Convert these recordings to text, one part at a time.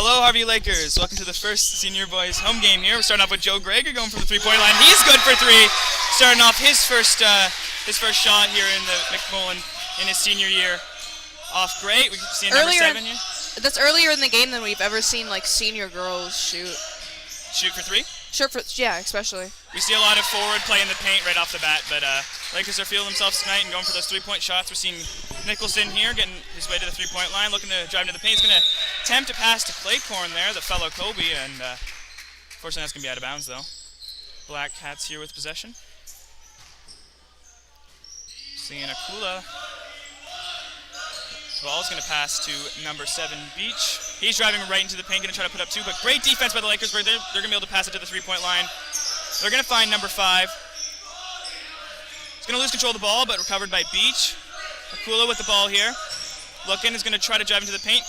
Hello, Harvey Lakers. Welcome to the first senior boys home game here. We're starting off with Joe Greger going from the three-point line. He's good for three. Starting off his first shot here in the McMullen in his senior year. Off great. We can see number 7 here. That's earlier in the game than we've ever seen like senior girls shoot. Shoot for three? Yeah, especially. We see a lot of forward play in the paint right off the bat, but Lakers are feeling themselves tonight and going for those three-point shots. We're seeing Nicholson here getting his way to the three-point line, looking to drive into the paint. He's going to attempt to pass to Claycorn there, the fellow Kobe, and unfortunately that's going to be out of bounds though. Black Cats here with possession. Seeing Akula. The ball is going to pass to number 7, Beach. He's driving right into the paint, going to try to put up 2, but great defense by the Lakers. They're going to be able to pass it to the three-point line. They're going to find number 5. He's going to lose control of the ball, but recovered by Beach. Akula with the ball here. Looking, is going to try to drive into the paint.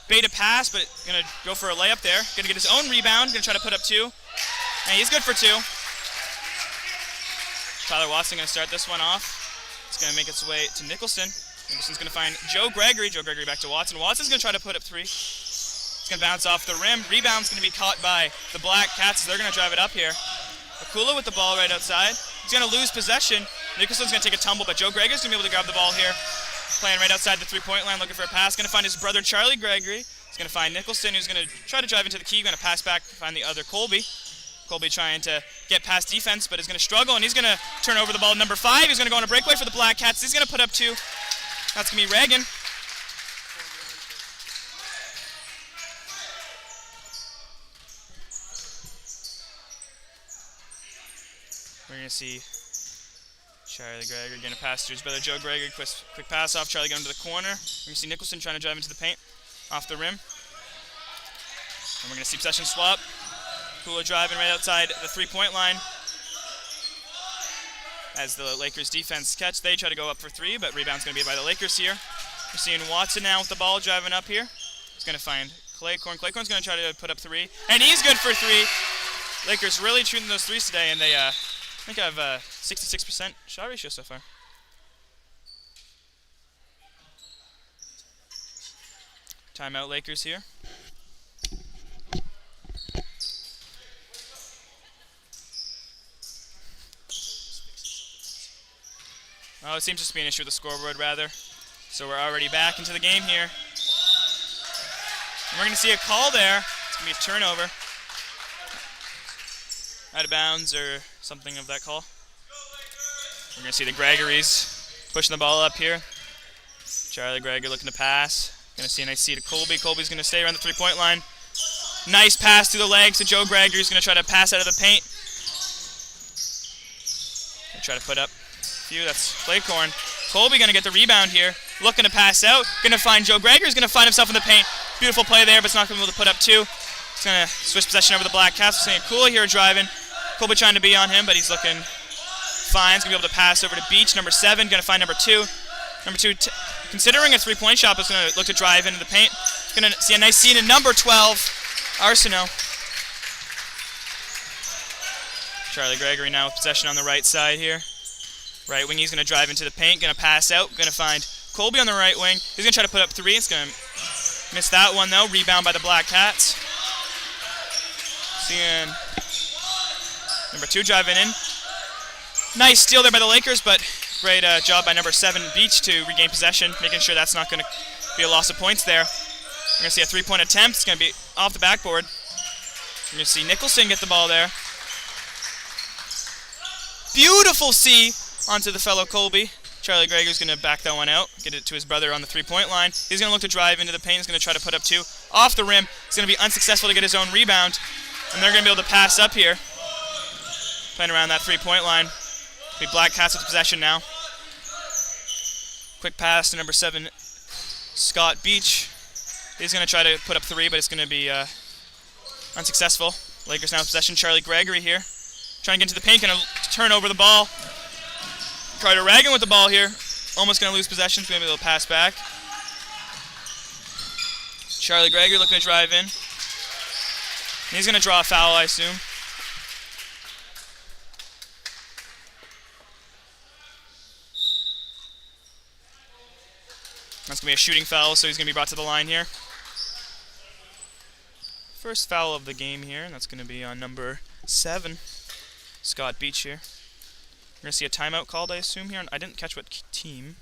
Bait a pass, but going to go for a layup there. Going to get his own rebound, going to try to put up 2. And he's good for 2. Tyler Watson going to start this one off. It's going to make its way to Nicholson. Nicholson's going to find Joe Gregory. Joe Gregory back to Watson. Watson's going to try to put up 3. It's going to bounce off the rim. Rebound's going to be caught by the Black Cats. They're going to drive it up here. Akula with the ball right outside. He's going to lose possession. Nicholson's going to take a tumble, but Joe Gregory's going to be able to grab the ball here. Playing right outside the three-point line, looking for a pass. Going to find his brother Charlie Gregory. He's going to find Nicholson, who's going to try to drive into the key. Going to pass back to find the other Colby. Colby trying to get past defense, but is going to struggle, and he's going to turn over the ball to number 5. He's going to go on a breakaway for the Black Cats. He's going to put up 2. That's going to be Reagan. We're going to see Charlie Gregory going to pass to his brother Joe Gregory. Quick pass off. Charlie going to the corner. We're going to see Nicholson trying to drive into the paint off the rim. And we're going to see possession swap. Kula driving right outside the three-point line. As the Lakers defense catch, they try to go up for 3, but rebound's going to be by the Lakers here. We're seeing Watson now with the ball driving up here. He's going to find Claycorn. Claycorn's going to try to put up 3, and he's good for 3. Lakers really shooting those threes today, and they I think have a 66% shot ratio so far. Timeout Lakers here. Oh, it seems just to be an issue with the scoreboard, rather. So we're already back into the game here. And we're going to see a call there. It's going to be a turnover. Out of bounds or something of that call. We're going to see the Gregorys pushing the ball up here. Charlie Gregory looking to pass. Going to see a nice seat to Colby. Colby's going to stay around the three-point line. Nice pass through the legs to Joe Gregory. He's going to try to pass out of the paint. Going to try to put up a few. That's Claycorn. Colby going to get the rebound here. Looking to pass out. Going to find Joe Gregory. He's going to find himself in the paint. Beautiful play there, but it's not going to be able to put up 2. He's going to switch possession over the Black Cats. We're seeing Kula here driving. Colby trying to be on him, but he's looking fine. He's going to be able to pass over to Beach. Number 7, going to find number 2. Number 2, considering a three-point shot, is going to look to drive into the paint. Going to see a nice scene in number 12, Arsenault. Charlie Gregory now with possession on the right side here. Right wing, he's going to drive into the paint, going to pass out, going to find Colby on the right wing. He's going to try to put up 3. It's going to miss that one, though. Rebound by the Black Cats. Seeing number 2 driving in. Nice steal there by the Lakers, but great job by number 7, Beach, to regain possession, making sure that's not going to be a loss of points there. We're going to see a 3-point attempt. It's going to be off the backboard. We're going to see Nicholson get the ball there. Beautiful C onto the fellow Colby. Charlie Gregory's going to back that one out, get it to his brother on the three-point line. He's going to look to drive into the paint. He's going to try to put up 2. Off the rim. He's going to be unsuccessful to get his own rebound. And they're going to be able to pass up here. Playing around that three-point line. Be Black Cats with possession now. Quick pass to number 7, Scott Beach. He's going to try to put up 3, but it's going to be unsuccessful. Lakers now with possession. Charlie Gregory here. Trying to get into the paint, going to turn over the ball. Carter Reagan with the ball here. Almost going to lose possession. He's going to be able to pass back. Charlie Gregory looking to drive in. He's going to draw a foul, I assume. That's going to be a shooting foul, so he's going to be brought to the line here. first foul of the game here, and that's going to be on number 7, Scott Beach here. We're going to see a timeout called, I assume, here. I didn't catch what team.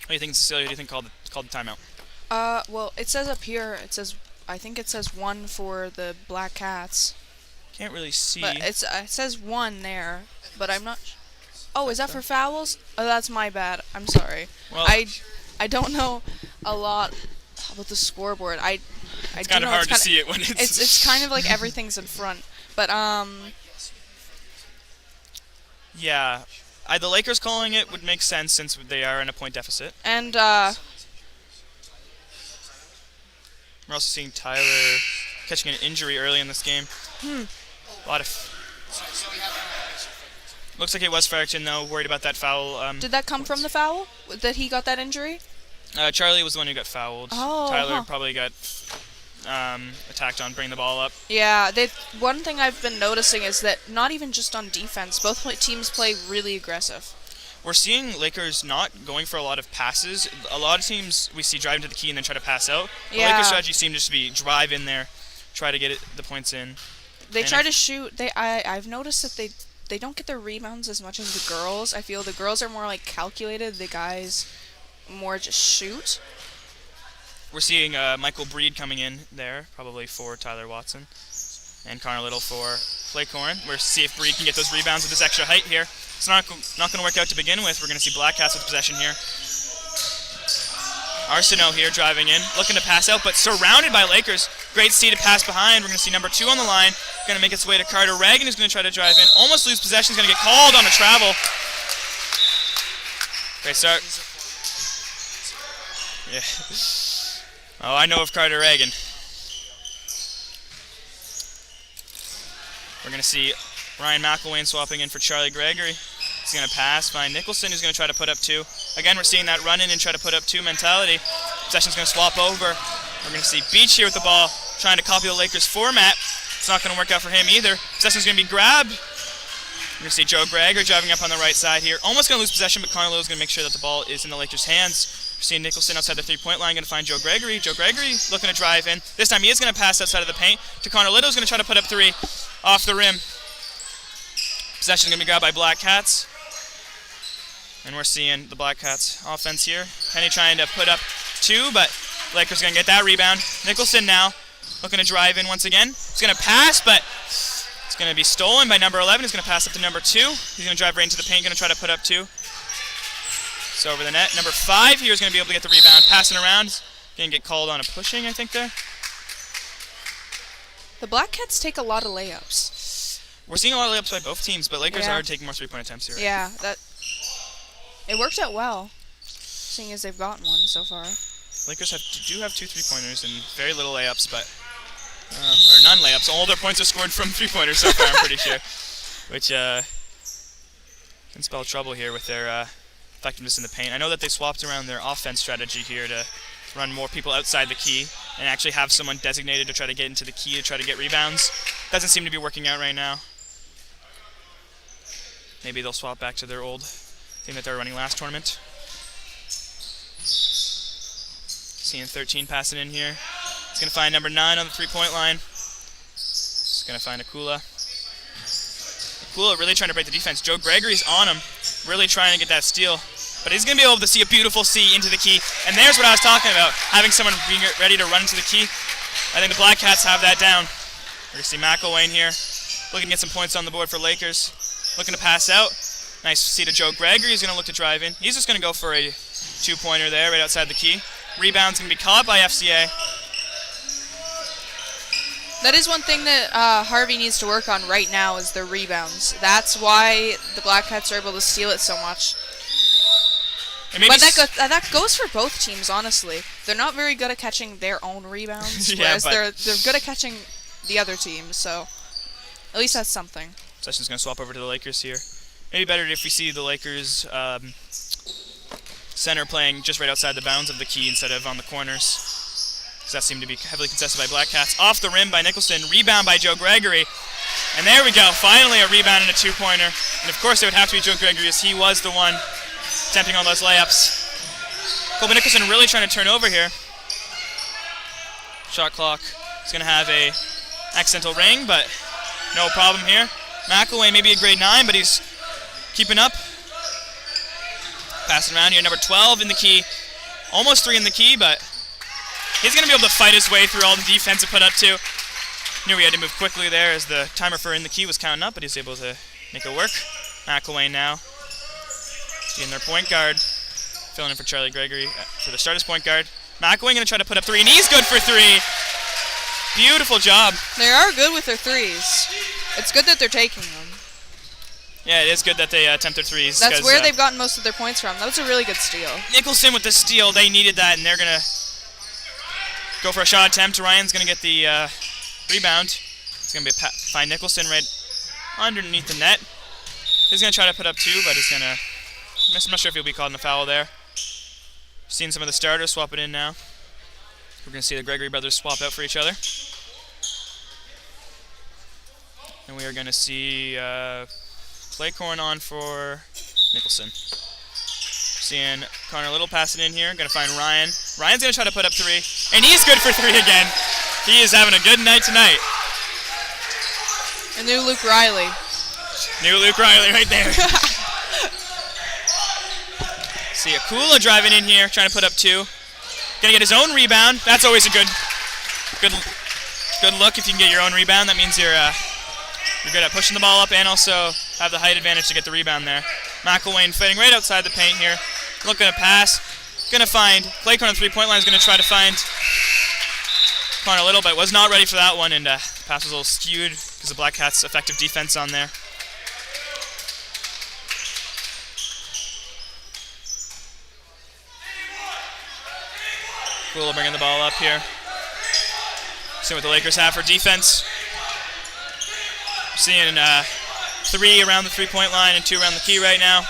What do you think, Cecilia? What do you think called the timeout? Well, it says up here, I think it says 1 for the Black Cats. Can't really see. But it says 1 there, but I'm not. Oh, is that for fouls? Oh, that's my bad. I'm sorry. Well, I don't know a lot about the scoreboard. It's kind of hard to see it when it's kind of like everything's in front. But yeah, the Lakers calling it would make sense since they are in a point deficit. And we're also seeing Tyler catching an injury early in this game. A lot of. Looks like it was Farrington though. Worried about that foul. Did that come from the foul? That he got that injury? Charlie was the one who got fouled. Oh, Tyler probably got attacked on bringing the ball up. Yeah, one thing I've been noticing is that not even just on defense, both teams play really aggressive. We're seeing Lakers not going for a lot of passes. A lot of teams we see drive into the key and then try to pass out. The Lakers' strategy seems just to be drive in there, try to get the points in. They try to shoot. I've noticed that they don't get their rebounds as much as the girls. I feel the girls are more like calculated. The guys more just shoot. We're seeing Michael Breed coming in there, probably for Tyler Watson, and Connor Little for Flakecorn. We're see if Breed can get those rebounds with this extra height here. It's not going to work out to begin with. We're going to see Black Cats with possession here. Arsenault here driving in, looking to pass out, but surrounded by Lakers. Great C to pass behind. We're going to see number 2 on the line. Going to make its way to Carter Reagan, who's going to try to drive in. Almost lose possession. He's going to get called on a travel. Great start. Yeah. Oh, I know of Carter Reagan. We're going to see Ryan McElwain swapping in for Charlie Gregory. He's going to pass, find Nicholson, who's going to try to put up 2. Again, we're seeing that run in and try to put up 2 mentality. Possession's going to swap over. We're going to see Beach here with the ball, trying to copy the Lakers format. It's not going to work out for him either. Possession's going to be grabbed. We're going to see Joe Gregory driving up on the right side here. Almost going to lose possession, but Connor Little's going to make sure that the ball is in the Lakers' hands. We're seeing Nicholson outside the 3-point line, going to find Joe Gregory. Joe Gregory looking to drive in. This time he is going to pass outside of the paint to Connor Little, who's going to try to put up 3 off the rim. Possession going to be grabbed by Black Cats. And we're seeing the Black Cats offense here. Penny trying to put up 2, but Lakers going to get that rebound. Nicholson now looking to drive in once again. He's going to pass, but it's going to be stolen by number 11. He's going to pass up to number 2. He's going to drive right into the paint, going to try to put up 2. So over the net. Number 5 here is going to be able to get the rebound. Passing around. Going to get called on a pushing, I think, there. The Black Cats take a lot of layups. We're seeing a lot of layups by both teams, but Lakers are taking more 3-point attempts here. Yeah, it worked out well, seeing as they've gotten one so far. Lakers do have 2 3-pointers and very little layups, but or none layups. All their points are scored from 3-pointers so far, I'm pretty sure, which can spell trouble here with their effectiveness in the paint. I know that they swapped around their offense strategy here to run more people outside the key and actually have someone designated to try to get into the key to try to get rebounds. Doesn't seem to be working out right now. Maybe they'll swap back to their old thing that they were running last tournament. Seeing 13 passing in here. He's going to find number 9 on the 3-point line. He's going to find Akula. Akula really trying to break the defense. Joe Gregory's on him, really trying to get that steal. But he's going to be able to see a beautiful C into the key. And there's what I was talking about, having someone being ready to run into the key. I think the Black Cats have that down. We're going to see McElwain here, looking to get some points on the board for Lakers. Looking to pass out. Nice C to Joe Gregory. He's going to look to drive in. He's just going to go for a 2-pointer there right outside the key. Rebound's going to be caught by FCA. That is one thing that Harvey needs to work on right now is their rebounds. That's why the Black Cats are able to steal it so much. But that goes for both teams, honestly. They're not very good at catching their own rebounds, whereas they're good at catching the other team, so at least that's something. Possession's going to swap over to the Lakers here. Maybe better if we see the Lakers center playing just right outside the bounds of the key instead of on the corners, because that seemed to be heavily contested by Black Cats. Off the rim by Nicholson. Rebound by Joe Gregory. And there we go. Finally a rebound and a two-pointer. And of course it would have to be Joe Gregory, as he was the one attempting all those layups. Colby Nicholson really trying to turn over here. Shot clock is going to have a accidental ring, but no problem here. McElwain maybe a grade 9, but he's keeping up. Passing around here, number 12 in the key. Almost 3 in the key, but he's going to be able to fight his way through all the defense and put up 2. Knew we had to move quickly there as the timer for in the key was counting up, but he's able to make it work. McElwain now being their point guard, filling in for Charlie Gregory for the start as point guard. McElwain going to try to put up 3, and he's good for 3. Beautiful job. They are good with their threes. It's good that they're taking them. Yeah, it is good that they attempt their threes. That's where they've gotten most of their points from. That was a really good steal. Nicholson with the steal. They needed that, and they're going to go for a shot attempt. Ryan's going to get the rebound. It's going to be find Nicholson right underneath the net. He's going to try to put up 2, but he's going to miss. I'm not sure if he'll be called in a foul there. Seen some of the starters swap it in now. We're going to see the Gregory brothers swap out for each other. And we are going to see Claycorn on for Nicholson. Seeing Connor Little pass it in here. Going to find Ryan. Ryan's going to try to put up 3. And he's good for 3 again. He is having a good night tonight. A new Luke Riley. New Luke Riley right there. See Akula driving in here, trying to put up 2. Gonna get his own rebound. That's always a good look if you can get your own rebound. That means you're good at pushing the ball up and also have the height advantage to get the rebound there. McElwain fighting right outside the paint here. Looking to pass. Gonna find Claycorn on the 3-point line. Is gonna try to find Connor Little, but was not ready for that one, and pass was a little skewed because the Black Cats' effective defense on there. Akula bringing the ball up here. See what the Lakers have for defense. Seeing 3 around the 3-point line and 2 around the key right now.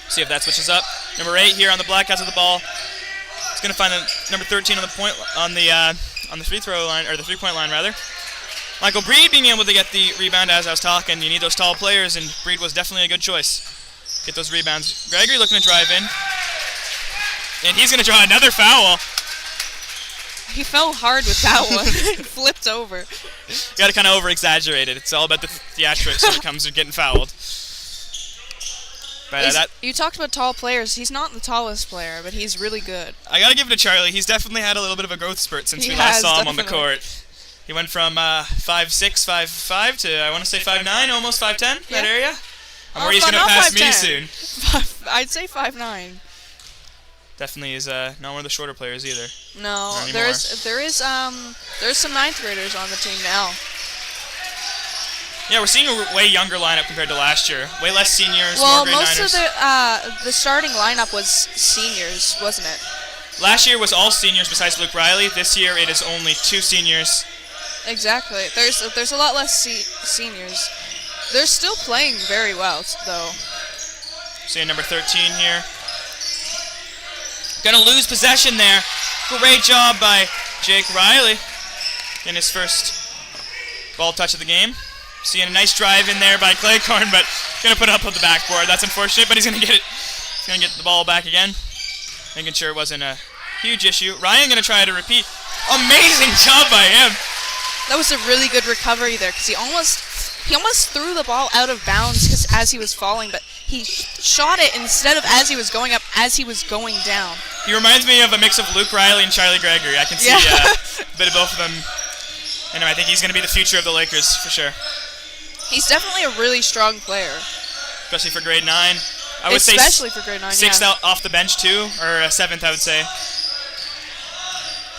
See if that switches up. Number 8 here on the Black Cats with the ball. It's going to find the number 13 on the point on the free throw line, or the 3-point line rather. Michael Breed being able to get the rebound. As I was talking, you need those tall players, and Breed was definitely a good choice. Get those rebounds. Gregory looking to drive in. And he's going to draw another foul. He fell hard with that one. Flipped over. You got to kind of over-exaggerate it. It's all about the theatrics when it comes to getting fouled. But you talked about tall players. He's not the tallest player, but he's really good. I got to give it to Charlie. He's definitely had a little bit of a growth spurt since we last saw him on the court. He went from 5'6", 5'5", to, I want to say 5'9", almost 5'10", that area. I'm worried he's going to pass me soon. I'd say 5'9". Definitely is not one of the shorter players either. No, there's some 9th graders on the team now. Yeah, we're seeing a way younger lineup compared to last year. Way less seniors, well, more grade most 9ers. of the starting lineup was seniors, wasn't it? Last year was all seniors besides Luke Riley. This year it is only 2 seniors. Exactly. There's a lot less seniors. They're still playing very well, though. Seeing number 13 here. Gonna lose possession there. Great job by Jake Riley in his first ball touch of the game. Seeing a nice drive in there by Claycorn, but gonna put it up on the backboard. That's unfortunate, but he's gonna get it. He's gonna get the ball back again. Making sure it wasn't a huge issue. Ryan gonna try to repeat. Amazing job by him. That was a really good recovery there, because he almost threw the ball out of bounds as he was falling, but he shot it instead of as he was going up, as he was going down. He reminds me of a mix of Luke Riley and Charlie Gregory. I can see a bit of both of them. Anyway, I think he's going to be the future of the Lakers for sure. He's definitely a really strong player. Especially for grade 9. I would Especially for grade 9, 6th out off the bench too, or 7th I would say.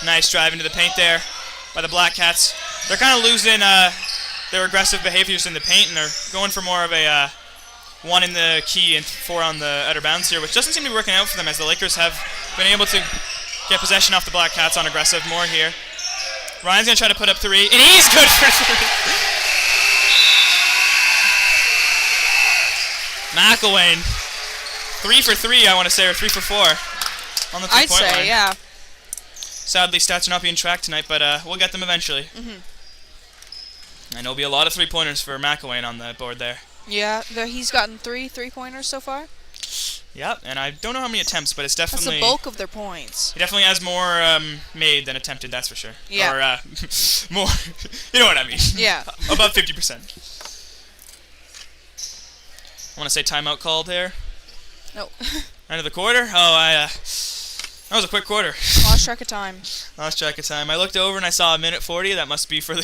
Nice drive into the paint there by the Black Cats. They're kind of losing their aggressive behaviors in the paint, and they're going for more of a 1 in the key and 4 on the outer bounds here, which doesn't seem to be working out for them, as the Lakers have been able to get possession off the Black Cats on aggressive more here. Ryan's going to try to put up 3, and he's good for 3. McElwain, 3 for 3, I want to say, or 3 for 4 on the 3-point line. I'd say, yeah. Sadly, stats are not being tracked tonight, but we'll get them eventually. And there'll be a lot of three-pointers for McElwain on the board there. Yeah, he's gotten 3 3-pointers so far. Yep, and I don't know how many attempts, but it's definitely... That's the bulk of their points. He definitely has more made than attempted, that's for sure. Yeah. Or more, you know what I mean. Yeah. Above 50%. I want to say timeout called here. No. End of the quarter? Oh, that was a quick quarter. Lost track of time. Lost track of time. I looked over and I saw a minute 40. That must be for the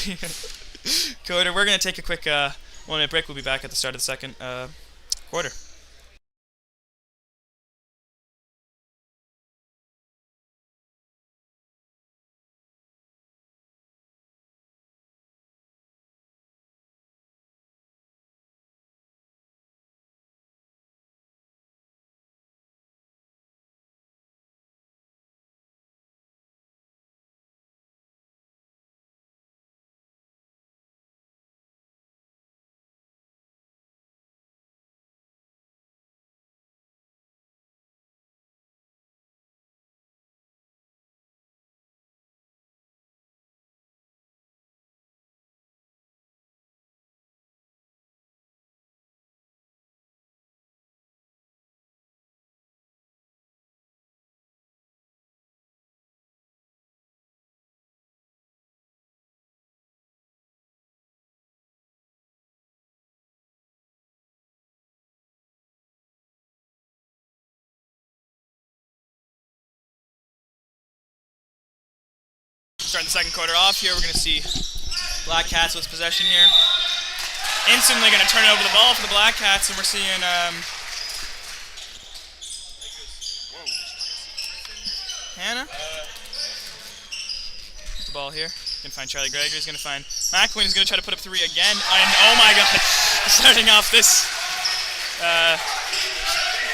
quarter. We're going to take a quick 1-minute break. We'll be back at the start of the second quarter. Starting the second quarter off here, we're going to see Black Cats with possession here. Instantly going to turn it over the ball for the Black Cats, and we're seeing Hannah. The ball here. Going to find Charlie Gregory. He's going to find McElwain. He's going to try to put up 3 again. And oh my God, starting off this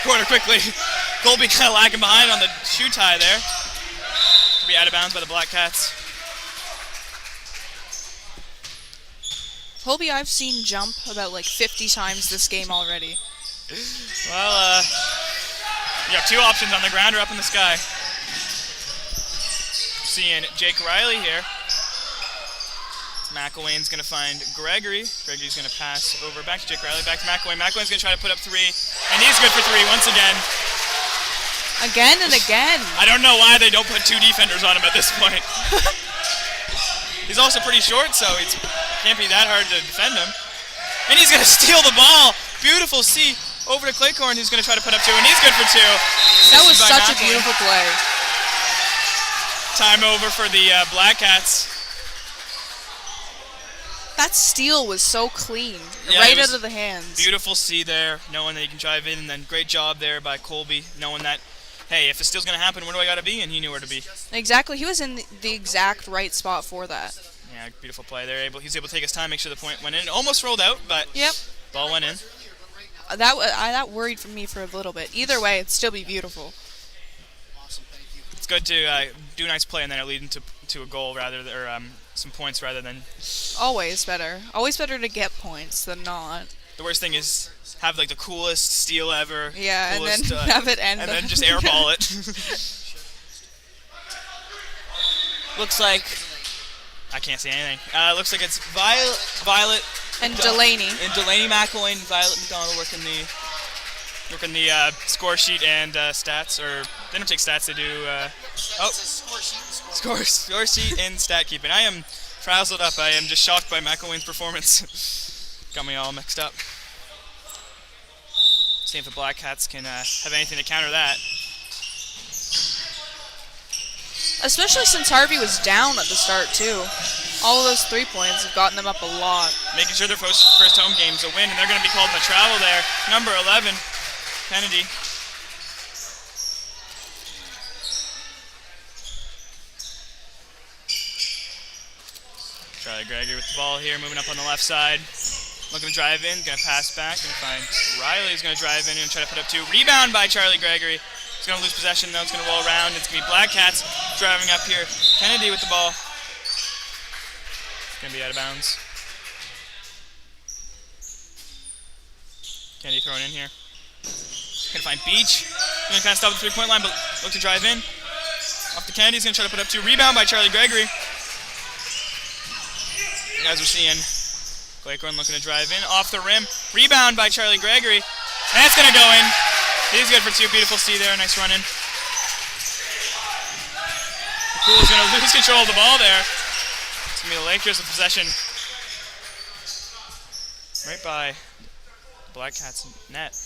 quarter quickly. Colby kind of lagging behind on the shoe tie there. Be out of bounds by the Black Cats. Colby, I've seen jump about like 50 times this game already. Well, you have 2 options, on the ground or up in the sky. Seeing Jake Riley here. McElwain's going to find Gregory. Gregory's going to pass over back to Jake Riley, back to McElwain. McElwain's going to try to put up 3, and he's good for 3 once again. Again and again. I don't know why they don't put 2 defenders on him at this point. He's also pretty short, so it can't be that hard to defend him. And he's going to steal the ball. Beautiful C over to Claycorn, who's going to try to put up 2, and he's good for 2. That was such a beautiful play. Time over for the Black Cats. That steal was so clean, yeah, right out of the hands. Beautiful C there, knowing that you can drive in, and then great job there by Colby, knowing that, hey, if the steal's going to happen, where do I got to be? And he knew where to be. Exactly. He was in the exact right spot for that. Yeah, beautiful play there. He's able to take his time, make sure the point went in. Almost rolled out, but yep, ball went in. That worried for me for a little bit. Either way, it'd still be beautiful. It's good to do a nice play and then it lead into a goal rather than, or some points rather than. Always better. Always better to get points than not. The worst thing is have like the coolest steal ever. Yeah, coolest, and then have it end. And then just airball it. Looks like I can't see anything. Looks like it's Violet and Delaney. And Delaney McElwain and Violet McDonald working the score sheet and stats, or they don't take stats. They do score sheet and stat keeping. I am frazzled up. I am just shocked by McElwain's performance. Got me all mixed up. See if the Black Cats can have anything to counter that. Especially since Harvey was down at the start, too. All of those 3 points have gotten them up a lot. Making sure their first home game's a win, and they're going to be called in the travel there. Number 11, Kennedy. Charlie Gregory with the ball here, moving up on the left side. Looking to drive in, going to pass back, going to find Riley's going to drive in and try to put up 2. Rebound by Charlie Gregory. He's going to lose possession, though. It's going to roll around. It's going to be Black Cats driving up here. Kennedy with the ball. It's going to be out of bounds. Kennedy throwing in here. Going to find Beach. Going to kind of stop at the 3-point line, but look to drive in. Off to Kennedy. He's going to try to put up 2. Rebound by Charlie Gregory. You guys are seeing Claycorn looking to drive in. Off the rim. Rebound by Charlie Gregory. And it's going to go in. He's good for 2. Beautiful C there. Nice run in. Cool's going to lose control of the ball there. It's going to be the Lakers with possession. Right by the Black Cats net.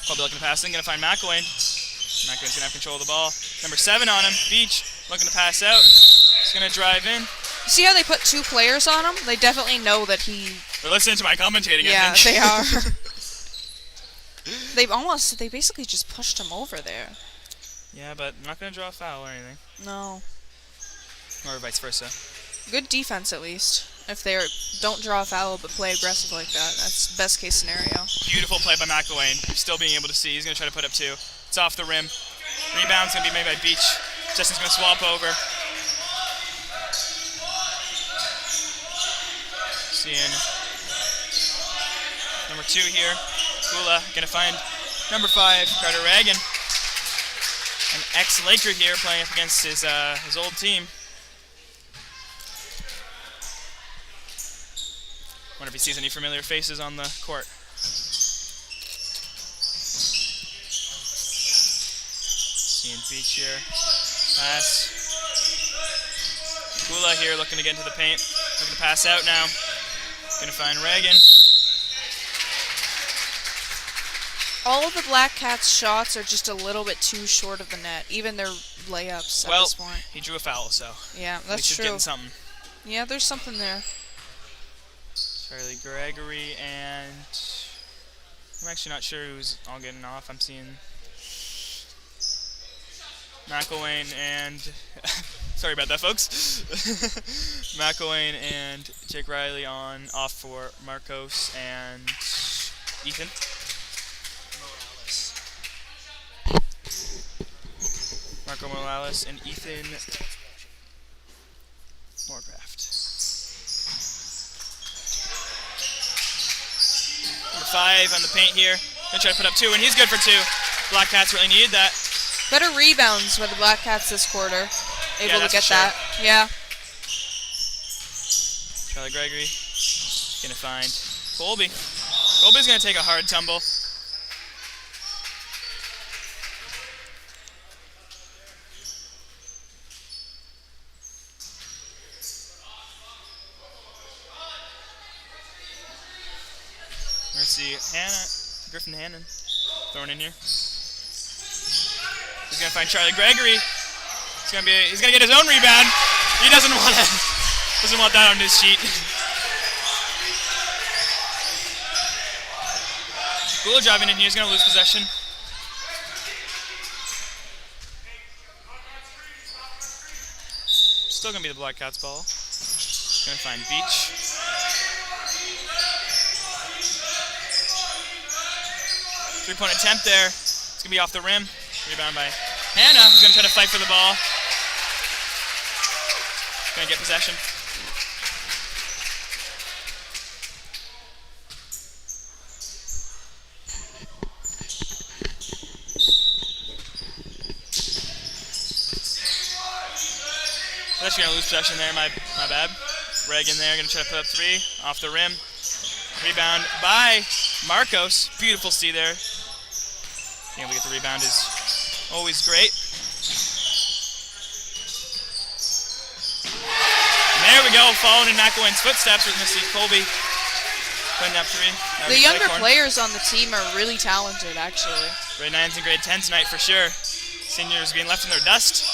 Colby looking to pass in. Going to find McElwain. McElwain's going to have control of the ball. Number 7 on him. Beach looking to pass out. He's going to drive in. See how they put 2 players on him? They definitely know that he... They're listening to my commentating, yeah, I think. they are. They basically just pushed him over there. Yeah, but I'm not going to draw a foul or anything. No. Or vice versa. Good defense, at least. If they don't draw a foul but play aggressive like that, that's best case scenario. Beautiful play by McElwain. Still being able to see. He's going to try to put up 2. It's off the rim. Rebound's going to be made by Beach. Justin's going to swap over. Seeing number 2 here. Kula going to find number 5, Carter Reagan. An ex-Laker here playing up against his old team. Wonder if he sees any familiar faces on the court. Seeing Beach here. Pass. Kula here looking to get into the paint. Looking to pass out now. Going to find Reagan. All of the Black Cats' shots are just a little bit too short of the net, even their layups at this point. Well, he drew a foul, so yeah, that's true. Getting something. Yeah, there's something there. Charlie Gregory and I'm actually not sure who's all getting off. I'm seeing McElwain and sorry about that, folks. McElwain and Jake Riley off for Marcos and Ethan. Marco Morales and Ethan Moorcraft. Number 5 on the paint here. Gonna try to put up 2, and he's good for 2. Black Cats really needed that. Better rebounds by the Black Cats this quarter. Able to get for sure. that. Yeah. Charlie Gregory gonna find Colby. Colby's gonna take a hard tumble. We're gonna see Griffin Hannon thrown in here. He's gonna find Charlie Gregory. He's gonna get his own rebound. He doesn't want that on his sheet. Kula driving in here. He's gonna lose possession. Still gonna be the Black Cats ball. Gonna find Beach. Three-point attempt there. It's going to be off the rim. Rebound by Hannah, who's going to try to fight for the ball. Going to get possession. Actually going to lose possession there, my bad. Reagan there, going to try to put up 3. Off the rim. Rebound by Marcos. Beautiful C there. Being able to get the rebound is always great. And there we go, following in McElwain's footsteps. We're going to see Colby putting up 3. The younger players on the team are really talented, actually. Grade 9s and grade 10s tonight for sure. Seniors being left in their dust.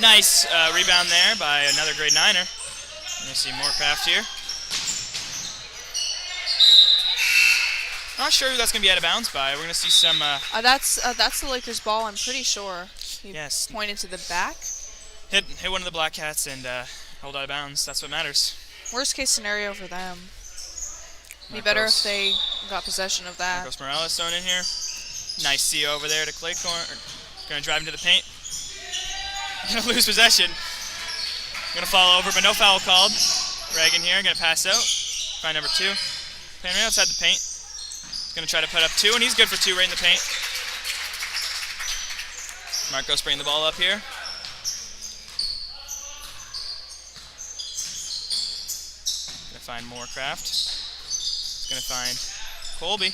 Nice rebound there by another grade 9er. We're going to see Moorcraft here. Not sure who that's going to be out of bounds by. We're going to see some... that's the Lakers' ball, I'm pretty sure. He yes. Pointed to the back. Hit one of the Black Cats and hold out of bounds. That's what matters. Worst case scenario for them. Be better if they got possession of that. Marcos Morales thrown in here. Nice C over there to Claycorn. Going to drive into the paint. Going to lose possession. Going to fall over, but no foul called. Reagan here, going to pass out. Find number 2. Playing right outside the paint. Going to try to put up 2, and he's good for 2 right in the paint. Marcos bringing the ball up here. find Moorcraft. He's going to find Colby.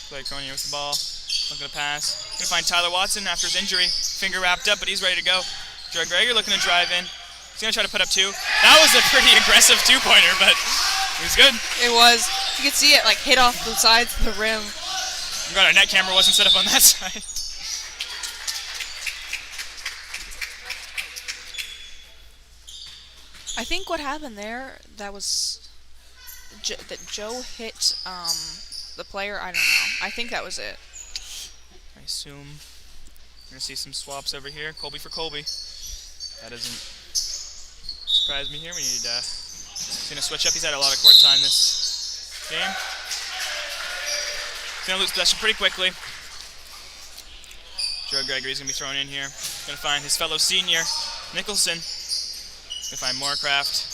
Blake Cronin with the ball. Looking to pass. Going to find Tyler Watson after his injury. Finger wrapped up, but he's ready to go. Joe Gregory looking to drive in. He's going to try to put up 2. That was a pretty aggressive 2-pointer, but it was good. It was. You could see it like hit off the sides of the rim. God, our net camera wasn't set up on that side. I think what happened there, that was that Joe hit the player. I don't know. I think that was it. I assume we're going to see some swaps over here. Colby for Colby. That doesn't surprise me here. We need he's going to switch up. He's had a lot of court time this game. He's going to lose possession pretty quickly. Joe Gregory's going to be thrown in here. Going to find his fellow senior, Nicholson. Going to find Moorcraft.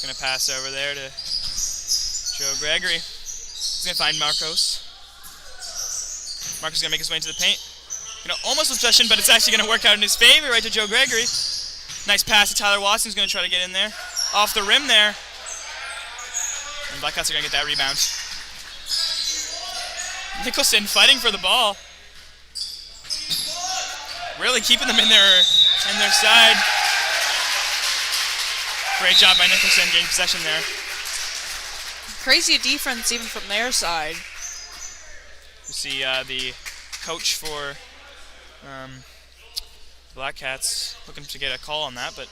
Going to pass over there to Joe Gregory. He's going to find Marcos. Marcos is going to make his way into the paint. Almost lose possession, but it's actually going to work out in his favor, right to Joe Gregory. Nice pass to Tyler Watson. He's going to try to get in there. Off the rim there. And Blackhawks are going to get that rebound. Nicholson fighting for the ball. Really keeping them in their side. Great job by Nicholson getting possession there. Crazy defense even from their side. You see the coach for Black Cats looking to get a call on that, but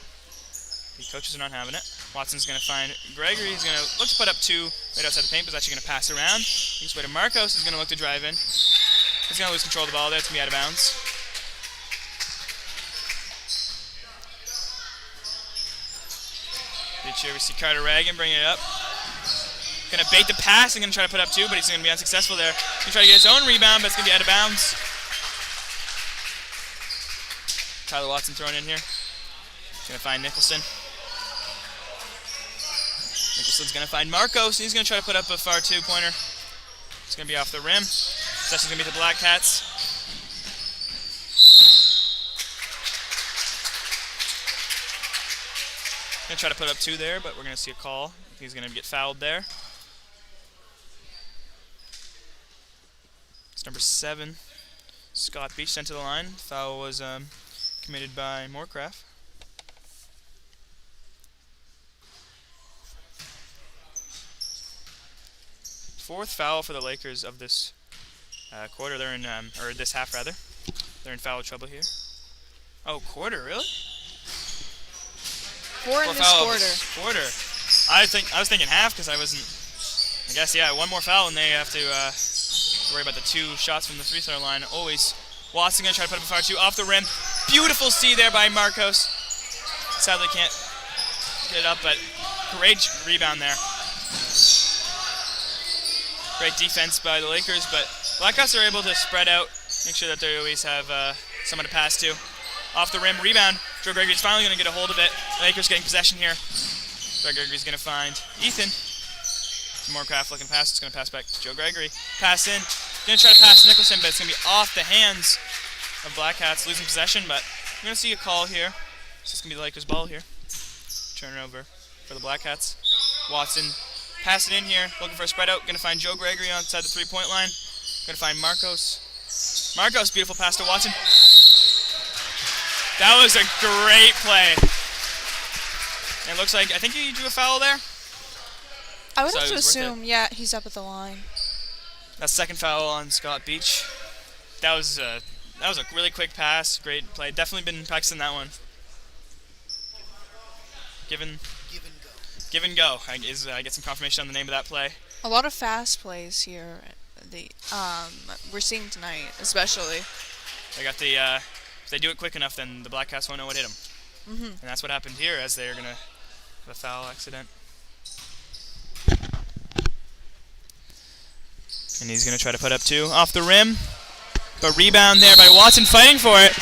the coaches are not having it. Watson's going to find Gregory. He's going to look to put up 2 right outside the paint, but he's actually going to pass around. He's way to Marcos. He's going to look to drive in. He's going to lose control of the ball there. It's going to be out of bounds. We see Carter Reagan bringing it up. Going to bait the pass and going to try to put up 2, but he's going to be unsuccessful there. He's going to try to get his own rebound, but it's going to be out of bounds. Tyler Watson thrown in here. He's going to find Nicholson. Nicholson's going to find Marcos. He's going to try to put up a far 2-pointer. It's going to be off the rim. Possession's going to be the Black Cats. Going to try to put up 2 there, but we're going to see a call. He's going to get fouled there. It's number 7, Scott Beach, sent to the line. Foul was committed by Moorcraft. Fourth foul for the Lakers of this quarter. They're in, or this half rather. They're in foul trouble here. Oh, quarter, really? 4 in this quarter. I was thinking half because I wasn't. I guess yeah, 1 more foul and they have to worry about the 2 shots from the free throw line. Always. Watson gonna try to put up a far 2 off the rim. Beautiful C there by Marcos. Sadly can't get it up, but great rebound there. Great defense by the Lakers, but Blackhawks are able to spread out, make sure that they always have someone to pass to. Off the rim, rebound. Joe Gregory's finally going to get a hold of it. The Lakers getting possession here. Joe Gregory's going to find Ethan. Moorcraft looking pass. It's going to pass back to Joe Gregory. Pass in. Going to try to pass Nicholson, but it's going to be off the hands of Black Cats, losing possession. But we're going to see a call here. It's just going to be the Lakers' ball here. Turnover for the Black Cats. Watson pass it in here. Looking for a spread out. Going to find Joe Gregory outside the 3-point line. Going to find Marcos. Marcos, beautiful pass to Watson. That was a great play. And it looks like, I think he drew a foul there. I would have to assume, yeah, he's up at the line. That's second foul on Scott Beach. That was a really quick pass, great play. Definitely been practicing that one. Give and go. I get some confirmation on the name of that play. A lot of fast plays here. We're seeing tonight, especially. They got the. If they do it quick enough, then the Black Cats won't know what hit them. Mm-hmm. And that's what happened here, as they're gonna have a foul accident. And he's gonna try to put up 2 off the rim, but rebound there by Watson, fighting for it.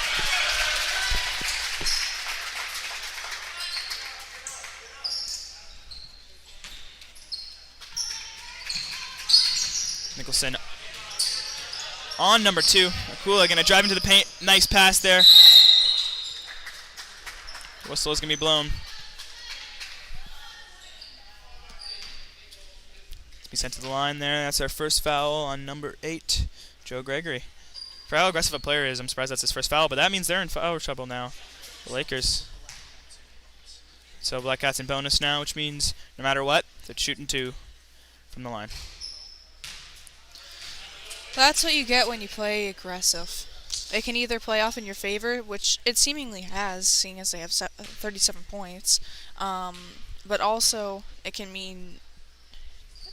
Nicholson on number 2. Akula going to drive into the paint. Nice pass there. Whistle is going to be blown. Be sent to the line there. That's our first foul on number 8, Joe Gregory. For how aggressive a player is, I'm surprised that's his first foul, but that means they're in foul trouble now, the Lakers. So Black Cats in bonus now, which means no matter what, they're shooting 2 from the line. That's what you get when you play aggressive. It can either play off in your favor, which it seemingly has, seeing as they have 37 points, but also it can mean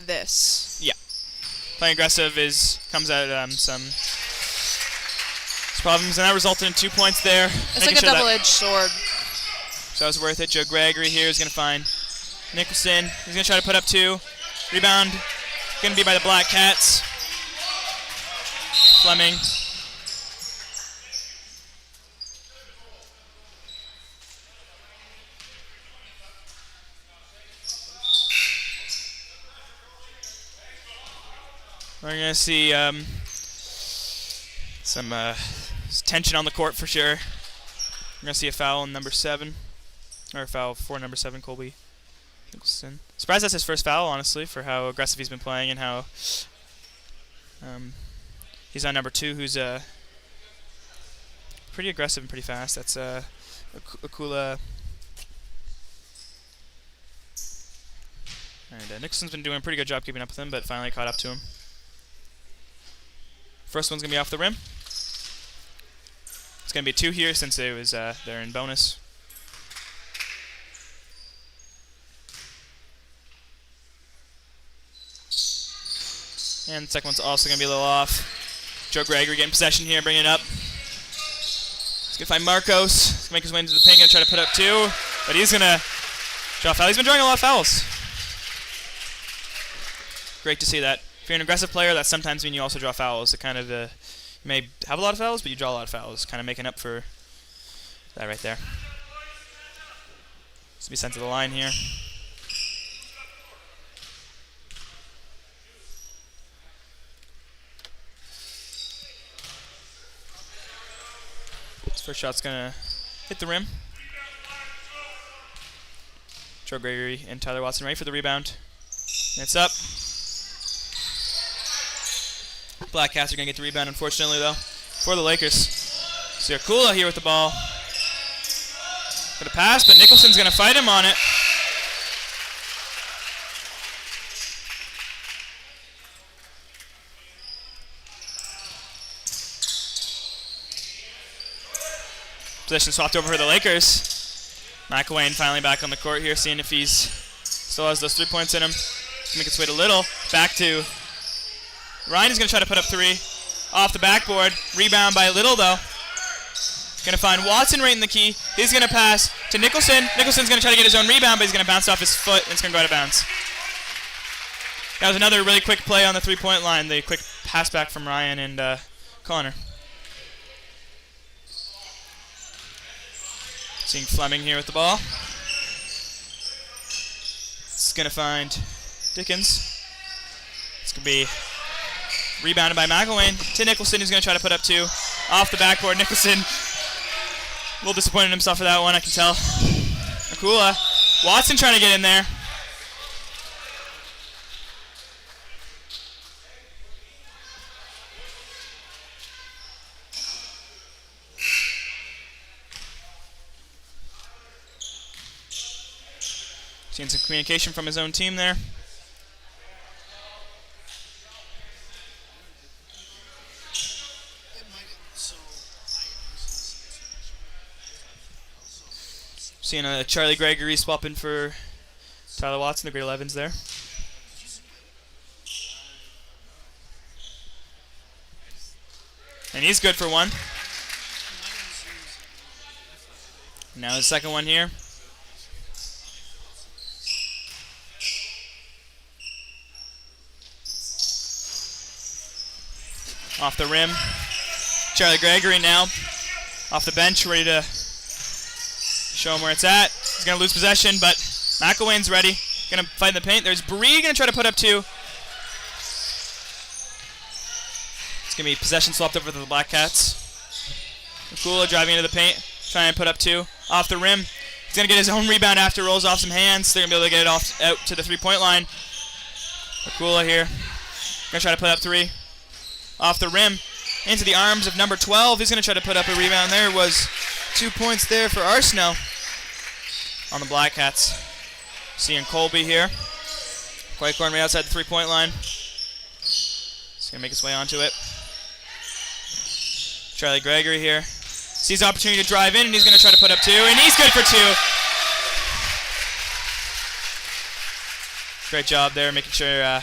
this. Yeah. Playing aggressive comes out some problems, and that resulted in 2 points there. It's like a double-edged sword. So that was worth it. Joe Gregory here is going to find Nicholson. He's going to try to put up 2. Rebound going to be by the Black Cats. Fleming. We're going to see some tension on the court for sure. We're going to see a foul on number 7. Or a foul for number 7, Colby Nicholson. Surprised that's his first foul, honestly, for how aggressive he's been playing and how he's on number 2, who's pretty aggressive and pretty fast. That's Akula. And Nicholson's been doing a pretty good job keeping up with him, but finally caught up to him. First one's going to be off the rim. It's going to be 2 here since it was they're in bonus. And the second one's also going to be a little off. Joe Gregory getting possession here, bringing it up. He's going to find Marcos. He's going to make his way into the paint, going to try to put up 2. But he's going to draw a foul. He's been drawing a lot of fouls. Great to see that. If you're an aggressive player, that sometimes means you also draw fouls. It kind of, you may have a lot of fouls, but you draw a lot of fouls, kind of making up for that right there. This will be sent to the line here. This first shot's going to hit the rim. Joe Gregory and Tyler Watson ready for the rebound. And it's up. Black Cats are going to get the rebound, unfortunately, though, for the Lakers. So Akula here with the ball. Going to pass, but Nicholson's going to fight him on it. Possession swapped over for the Lakers. McElwain finally back on the court here, seeing if he's still has those 3 points in him. Make its way to Little. Back to Ryan is going to try to put up 3 off the backboard. Rebound by Little, though. Going to find Watson right in the key. He's going to pass to Nicholson. Nicholson's going to try to get his own rebound, but he's going to bounce off his foot, and it's going to go out of bounds. That was another really quick play on the 3-point line. The quick pass back from Ryan and Connor. Seeing Fleming here with the ball. It's going to find Dickens. It's going to be rebounded by McElwain to Nicholson, who's going to try to put up 2 off the backboard. Nicholson a little disappointed in himself for that one, I can tell. Akula. Watson trying to get in there. Seeing some communication from his own team there. Seeing Charlie Gregory swapping for Tyler Watson, the grade 11s there. And he's good for 1. Now the second one here. Off the rim. Charlie Gregory now off the bench, ready to show him where it's at. He's going to lose possession, but McElwain's ready. Going to fight in the paint. There's Bree going to try to put up 2. It's going to be possession swapped over to the Black Cats. Akula driving into the paint, trying to put up 2. Off the rim. He's going to get his own rebound after, rolls off some hands. They're going to be able to get it out to the 3-point line. Akula here. Gonna try to put up 3. Off the rim. Into the arms of number 12. He's gonna try to put up a rebound. There was 2 points there for Arsenal on the Black Cats. Seeing Colby here. Quite corner right outside the 3-point line. He's gonna make his way onto it. Charlie Gregory here. Sees the opportunity to drive in, and he's gonna try to put up 2, and he's good for 2. Great job there, making sure.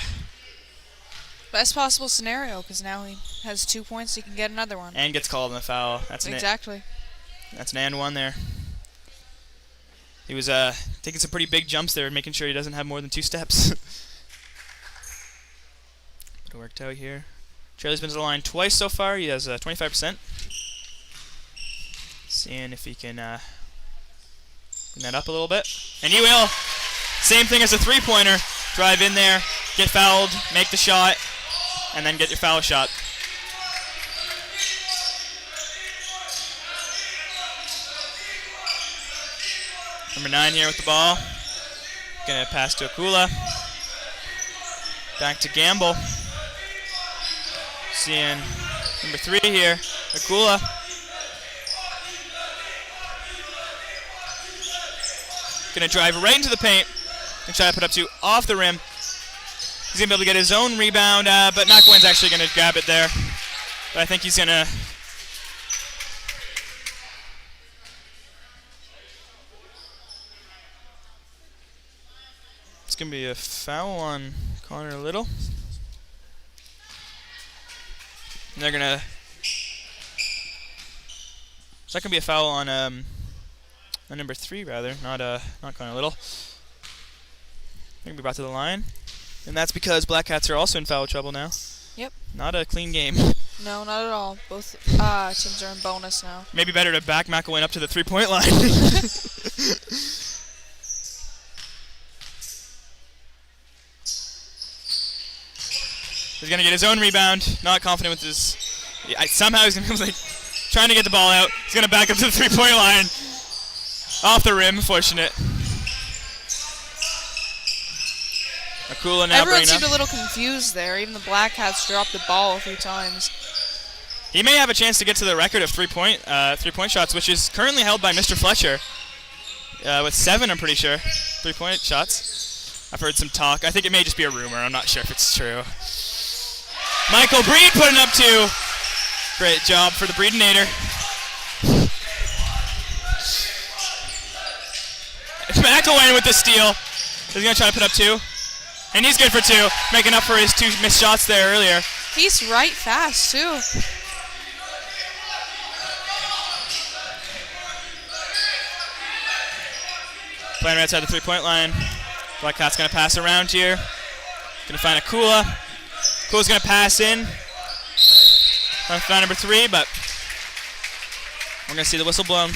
Best possible scenario, because now he has 2 points, he can get another one. And gets called on the foul. That's exactly. That's an and 1 there. He was taking some pretty big jumps there, making sure he doesn't have more than 2 steps. But it worked out here. Charlie's been to the line twice so far. He has 25%. Seeing if he can bring that up a little bit. And he will. Same thing as a 3-pointer. Drive in there, get fouled, make the shot, and then get your foul shot. Number 9 here with the ball. Gonna pass to Akula. Back to Gamble. Seeing number 3 here, Akula. Gonna drive right into the paint and try to put up 2 off the rim. He's gonna be able to get his own rebound, but McElwain's actually gonna grab it there. But I think he's gonna. It's gonna be a foul on Connor Little. And they're gonna. It's not gonna be a foul on number 3 rather, not Connor Little. They're gonna be brought to the line, and that's because Black Cats are also in foul trouble now. Yep. Not a clean game. No, not at all. Both teams are in bonus now. Maybe better to back McElwain up to the 3-point line. He's gonna get his own rebound. Not confident with his. Somehow he's gonna be like trying to get the ball out. He's gonna back up to the 3-point line. Off the rim, fortunate. Akula now. Everyone seemed a little confused there. Even the Black Cats dropped the ball a few times. He may have a chance to get to the record of 3-point shots, which is currently held by Mr. Fletcher with 7. I'm pretty sure 3-point shots. I've heard some talk. I think it may just be a rumor. I'm not sure if it's true. Michael Breed putting up 2. Great job for the Breedinator. McElwain with the steal. He's going to try to put up 2. And he's good for 2, making up for his 2 missed shots there earlier. He's right fast, too. Playing right outside the 3-point line. Black Cat's going to pass around here. Going to find Akula. Akula's going to pass in. Trying to find number 3, but we're going to see the whistle blown.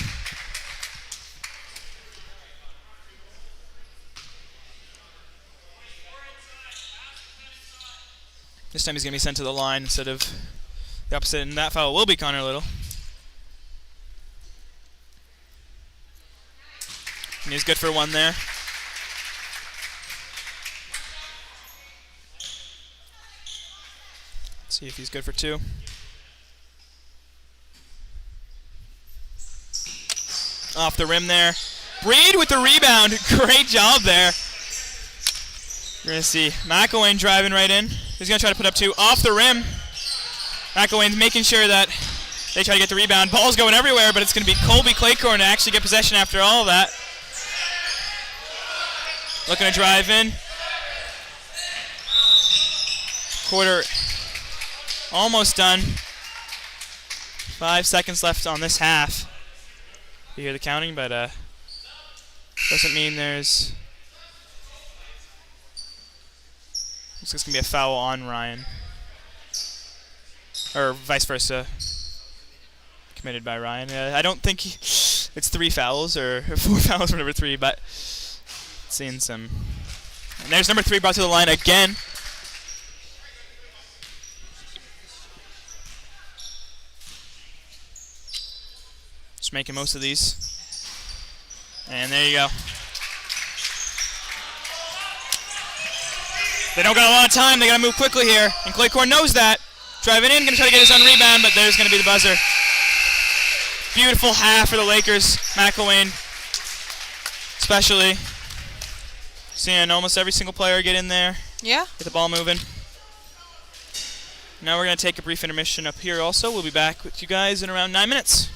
This time he's going to be sent to the line instead of the opposite, and that foul will be Connor Little. And he's good for 1 there. Let's see if he's good for 2. Off the rim there. Breed with the rebound. Great job there. You're going to see McElwain driving right in. He's going to try to put up 2 off the rim. McElwain's making sure that they try to get the rebound. Ball's going everywhere, but it's going to be Colby Claycorn to actually get possession after all of that. Looking to drive in. Quarter almost done. 5 seconds left on this half. You hear the counting, but doesn't mean there's. Looks like it's going to be a foul on Ryan. Or vice versa. Committed by Ryan. I don't think it's 3 fouls or 4 fouls for number 3, but seeing some. And there's number 3 brought to the line again. Just making most of these. And there you go. They don't got a lot of time. They got to move quickly here. And Claycorn knows that. Driving in, going to try to get his own rebound, but there's going to be the buzzer. Beautiful half for the Lakers. McElwain, especially. Seeing almost every single player get in there. Yeah. Get the ball moving. Now we're going to take a brief intermission up here also. We'll be back with you guys in around 9 minutes.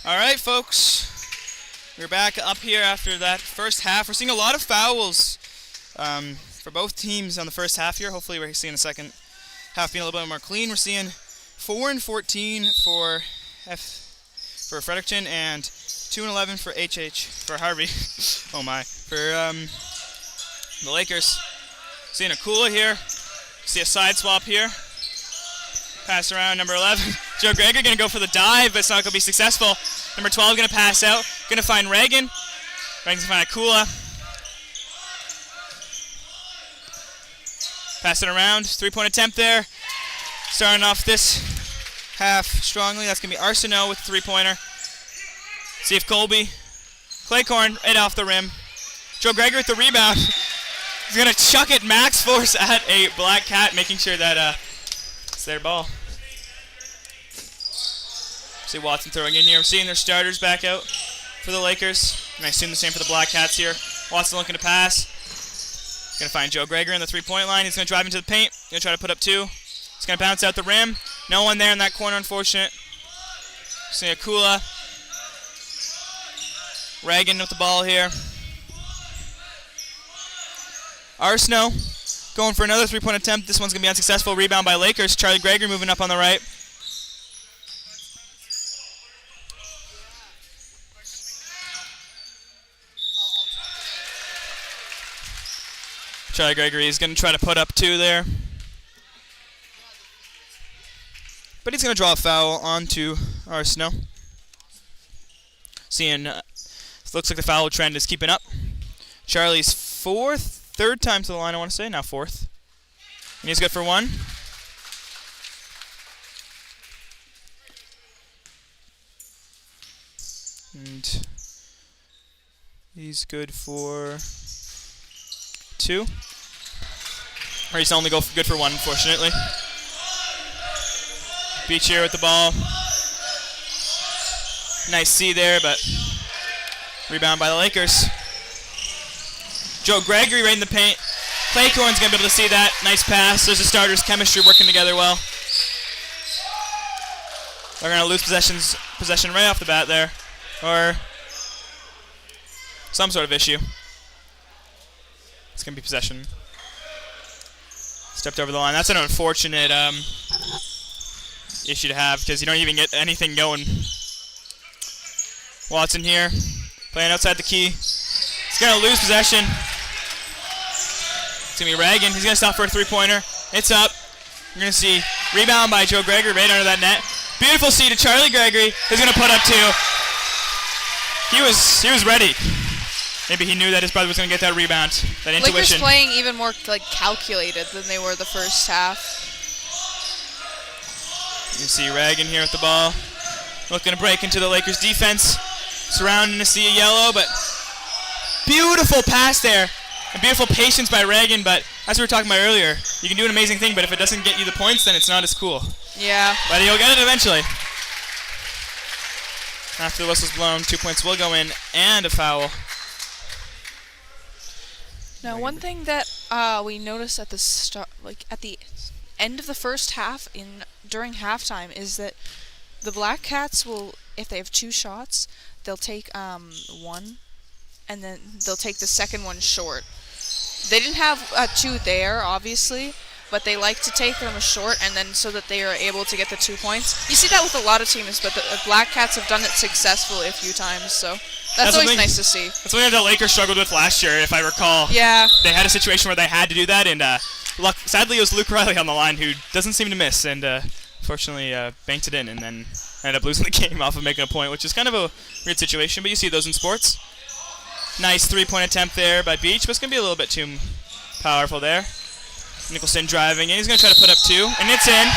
All right, folks. We're back up here after that first half. We're seeing a lot of fouls for both teams on the first half here. Hopefully we're seeing the second half being a little bit more clean. We're seeing 4 and 14 for Fredericton and 2 and 11 for HH, for Harvey. Oh my. For the Lakers. Seeing a Kula here. See a side swap here. Pass around, number 11. Joe Gregory going to go for the dive, but it's not going to be successful. Number 12 going to pass out. Going to find Reagan. Reagan's going to find Akula. Pass it around. 3-point attempt there. Starting off this half strongly. That's going to be Arsenault with a 3-pointer. See if Colby. Claycorn right off the rim. Joe Gregory with the rebound. He's going to chuck it max force at a Black Cat, making sure that it's their ball. See Watson throwing in here. We're seeing their starters back out for the Lakers. And I assume the same for the Black Cats here. Watson looking to pass. Going to find Joe Gregory on the 3-point line. He's going to drive into the paint. Going to try to put up 2. He's going to bounce out the rim. No one there in that corner, unfortunate. See Akula. Reagan with the ball here. Arsenault going for another 3-point attempt. This one's going to be unsuccessful. Rebound by Lakers. Charlie Gregory moving up on the right. Charlie Gregory is going to try to put up 2 there. But he's going to draw a foul onto Arsenault. Seeing, looks like the foul trend is keeping up. Charlie's third time to the line, I want to say, now 4th. And he's good for 1. And he's good for 2. Or he's only good for 1, unfortunately. Beach here with the ball. Nice C there, but rebound by the Lakers. Joe Gregory right in the paint. Claycorn's going to be able to see that. Nice pass. There's the starters' chemistry working together well. They're going to lose possession right off the bat there. Or some sort of issue. It's going to be possession. Stepped over the line. That's an unfortunate issue to have because you don't even get anything going. Watson here. Playing outside the key. He's going to lose possession. It's going to be Reagan. He's going to stop for a 3-pointer. It's up. You're going to see rebound by Joe Gregory right under that net. Beautiful C to Charlie Gregory. He's going to put up 2. He was ready. Maybe he knew that his brother was going to get that rebound, that intuition. Lakers playing even more calculated than they were the first half. You can see Reagan here with the ball. Looking to break into the Lakers defense. Surrounding to see a yellow, but beautiful pass there. And beautiful patience by Reagan, but as we were talking about earlier, you can do an amazing thing, but if it doesn't get you the points, then it's not as cool. Yeah. But he'll get it eventually. After the whistle's blown, 2 points will go in, and a foul. Now, one thing that we noticed at the start, at the end of the first half, during halftime, is that the Black Cats will, if they have 2 shots, they'll take 1, and then they'll take the second one short. They didn't have 2 there, obviously, but they like to take them short, and then so that they are able to get the 2 points. You see that with a lot of teams, but the Black Cats have done it successfully a few times, so that's always nice to see. That's what the Lakers struggled with last year, if I recall. Yeah. They had a situation where they had to do that, and sadly it was Luke Riley on the line who doesn't seem to miss, and fortunately banked it in, and then ended up losing the game off of making a point, which is kind of a weird situation, but you see those in sports. Nice 3-point attempt there by Beach, but it's going to be a little bit too powerful there. Nicholson driving in. He's going to try to put up 2, and it's in.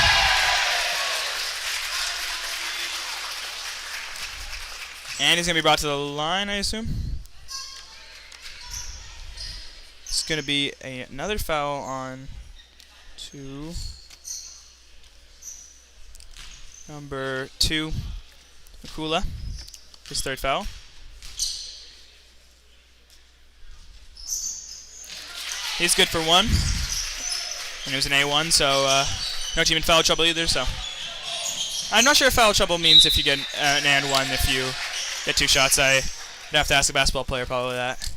And he's going to be brought to the line, I assume. It's going to be another foul on to number 2, Akula. His 3rd foul. He's good for 1. And it was an A1, so no team in foul trouble either, so I'm not sure if foul trouble means if you get an and one if you get 2 shots. I'd have to ask a basketball player probably that.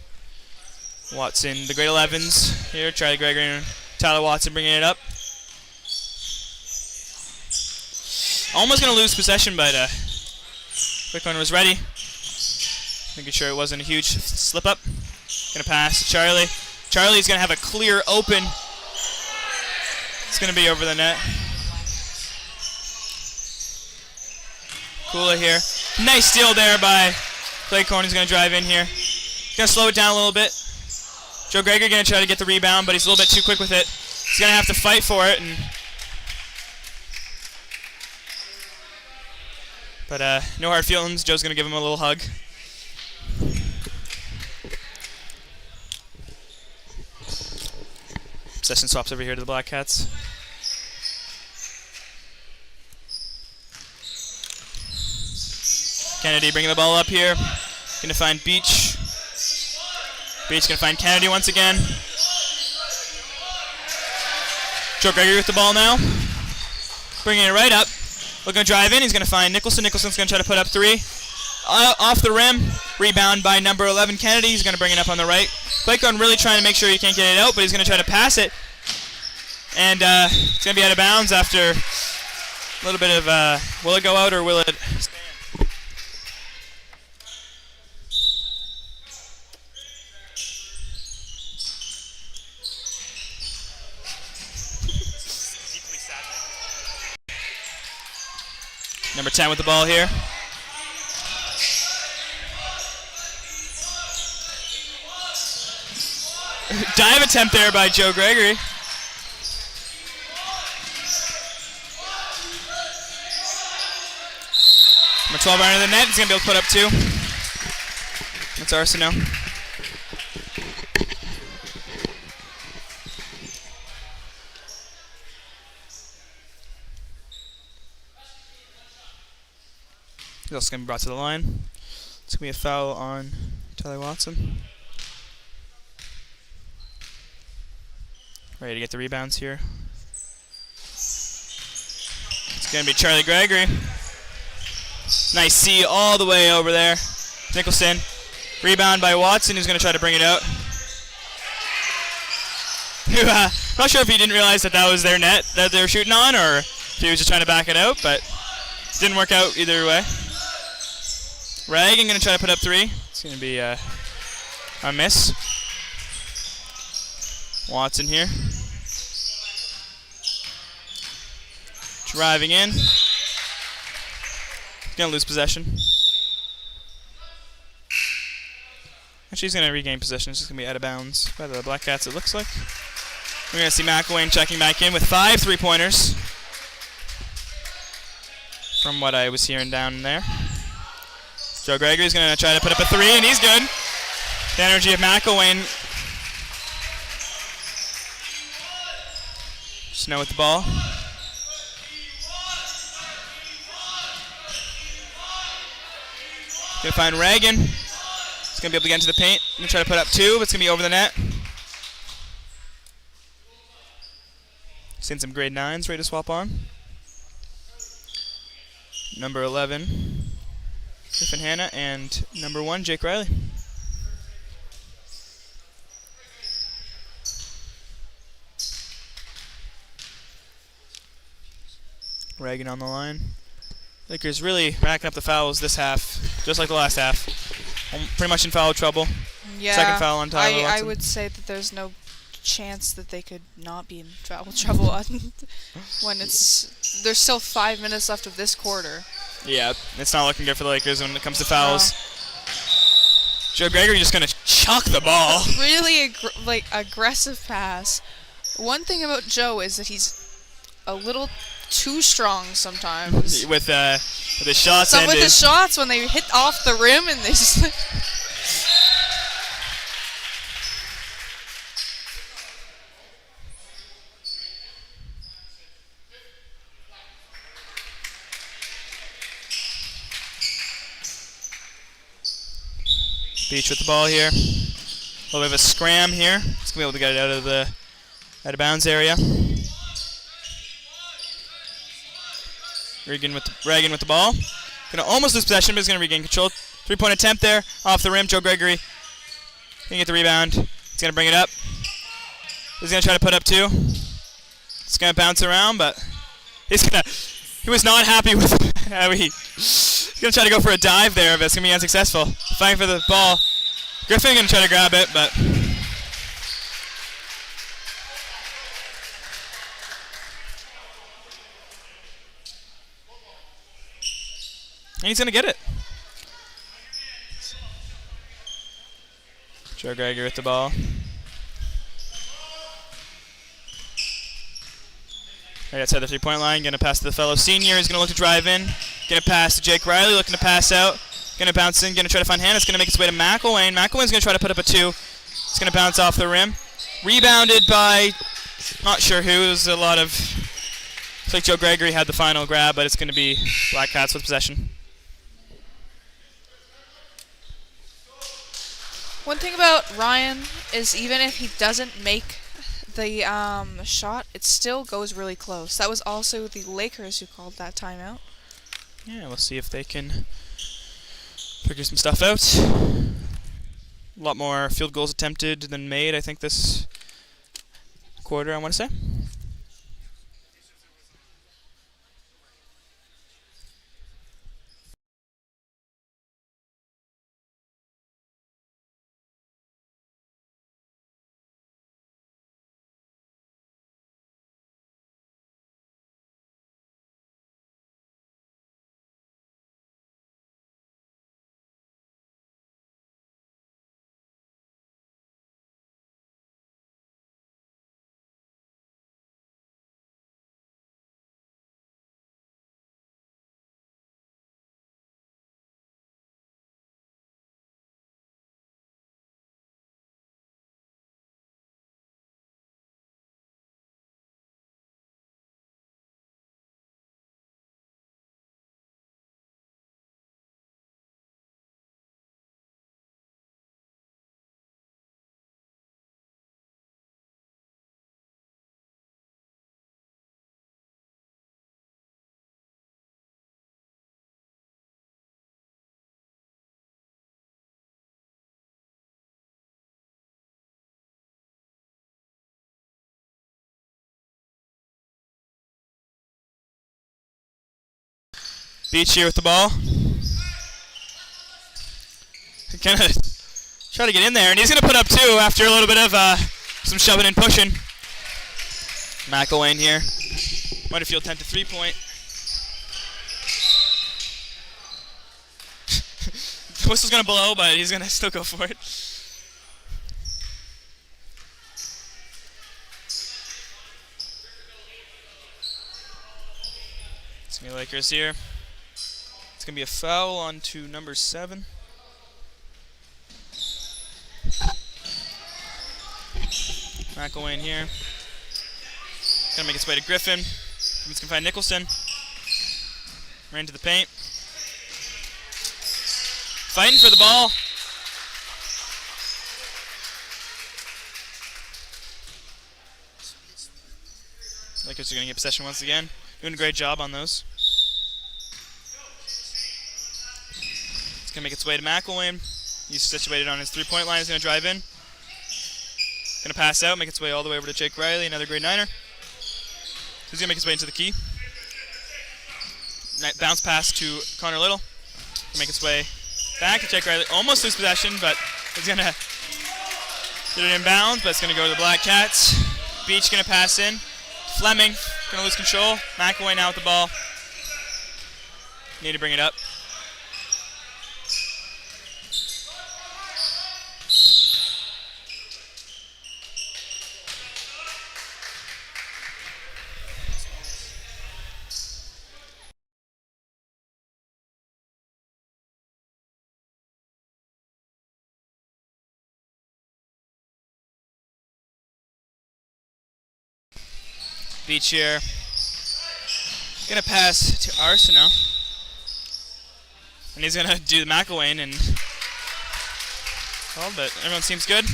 Watson, the grade 11s here. Charlie Gregory and Tyler Watson bringing it up. Almost going to lose possession, but quick one was ready. Making sure it wasn't a huge slip up. Going to pass to Charlie. Charlie's going to have a clear open. It's going to be over the net. Kula here. Nice steal there by Clay Corn. He's going to drive in here. Going to slow it down a little bit. Joe Gregory going to try to get the rebound, but he's a little bit too quick with it. He's going to have to fight for it. But no hard feelings. Joe's going to give him a little hug. Possession swaps over here to the Black Cats. Kennedy bringing the ball up here. Going to find Beach. Beach going to find Kennedy once again. Joe Gregory with the ball now. Bringing it right up. Looking to drive in. He's going to find Nicholson. Nicholson's going to try to put up 3. Off the rim. Rebound by number 11, Kennedy. He's going to bring it up on the right. Claycon really trying to make sure he can't get it out, but he's going to try to pass it. And it's going to be out of bounds after a little bit of, will it go out or will it stand? Number 10 with the ball here. Dive attempt there by Joe Gregory. Number 12 under the net. He's going to be able to put up 2. That's Arsenault. He's also going to be brought to the line. It's going to be a foul on Tyler Watson. Ready to get the rebounds here. It's going to be Charlie Gregory. Nice C all the way over there. Nicholson. Rebound by Watson, who's going to try to bring it out. I'm not sure if he didn't realize that that was their net that they were shooting on, or if he was just trying to back it out, but it didn't work out either way. Reagan going to try to put up 3. It's going to be a miss. Watson here. Driving in. He's going to lose possession. Actually, he's going to regain possession. It's just going to be out of bounds by the Black Cats, it looks like. We're going to see McElwain checking back in with 5 3-pointers. From what I was hearing down there. Joe Gregory's going to try to put up a 3, and he's good. The energy of McElwain. Snow with the ball. Going to find Reagan. He's going to be able to get into the paint. Going to try to put up 2, but it's going to be over the net. Seen some grade 9s ready to swap on. Number 11, Griffin Hanna, and number 1, Jake Riley. Reagan on the line. Lakers really racking up the fouls this half, just like the last half. Pretty much in foul trouble. Yeah, second foul on Tyler Watson. I would say that there's no chance that they could not be in foul trouble when there's still 5 minutes left of this quarter. Yeah, it's not looking good for the Lakers when it comes to fouls. Joe Gregory just going to chuck the ball. Really aggressive pass. One thing about Joe is that he's a little too strong sometimes. With the shots. So with the shots, when they hit off the rim and they just... Beach with the ball here. A little bit of a scram here. He's going to be able to get it out of bounds area. Regan with the ball. Gonna almost lose possession, but he's gonna regain control. 3-point attempt there, off the rim. Joe Gregory can get the rebound. He's gonna bring it up. He's gonna try to put up 2. It's gonna bounce around, but he was not happy with how he's gonna try to go for a dive there, but it's gonna be unsuccessful. Fighting for the ball. Griffin gonna try to grab it, but and he's gonna get it. Joe Gregory with the ball. Right outside the 3-point line, gonna pass to the fellow senior. He's gonna look to drive in. Gonna pass to Jake Riley, looking to pass out. Gonna bounce in, gonna try to find Hannah. It's gonna make its way to McElwain. McElwain's gonna try to put up a 2. It's gonna bounce off the rim. Rebounded by, not sure who. It was a lot of, looks like Joe Gregory had the final grab, but it's gonna be Black Cats with possession. One thing about Ryan is even if he doesn't make the shot, it still goes really close. That was also the Lakers who called that timeout. Yeah, we'll see if they can figure some stuff out. A lot more field goals attempted than made, I think, this quarter, I want to say. Beach here with the ball. Kind of try to get in there, and he's going to put up 2 after a little bit of some shoving and pushing. McElwain here. Butterfield 10 to 3-point. The whistle's going to blow, but he's going to still go for it. It's going to be Lakers here. It's going to be a foul on to number 7. McElwain here. Gonna make its way to Griffin. Griffin's gonna find Nicholson. Right into the paint. Fighting for the ball. Lakers are gonna get possession once again. Doing a great job on those. It's gonna make its way to McElwain. He's situated on his 3-point line. He's gonna drive in. Gonna pass out, make its way all the way over to Jake Riley, another grade 9er. So he's gonna make his way into the key. Bounce pass to Connor Little. Gonna make its way back to Jake Riley. Almost lose possession, but he's gonna get it inbound, but it's gonna go to the Black Cats. Beach gonna pass in. Fleming gonna lose control. McElwain now with the ball. Need to bring it up. Beach here. Gonna pass to Arsenault. And he's gonna do the McElwain and well, but everyone seems good.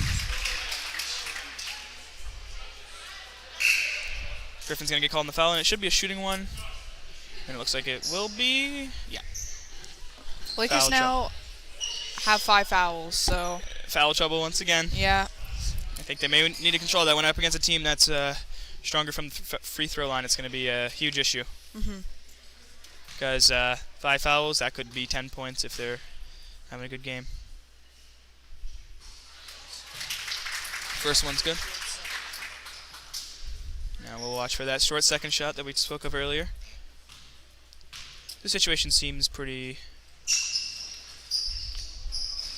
Griffin's gonna get called in the foul, and it should be a shooting one. And it looks like it will be, yeah. Lakers now have 5 fouls, so. Foul trouble once again. Yeah. I think they may need to control that one up against a team that's stronger from the free throw line. It's going to be a huge issue. Because 5 fouls, that could be 10 points if they're having a good game. First one's good. Now we'll watch for that short second shot that we spoke of earlier. The situation seems pretty...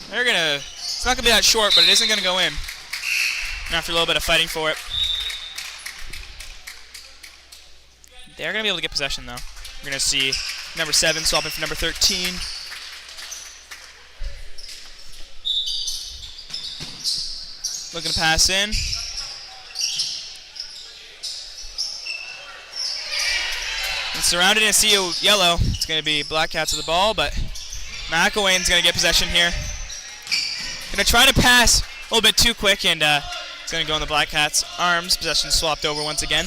It's not going to be that short, but it isn't going to go in. And after a little bit of fighting for it. They're going to be able to get possession, though. We're going to see number 7 swapping for number 13. Looking to pass in. And surrounded in a sea of yellow. It's going to be Black Cats with the ball, but McElwain's going to get possession here. Going to try to pass a little bit too quick, and it's going to go in the Black Cats' arms. Possession swapped over once again.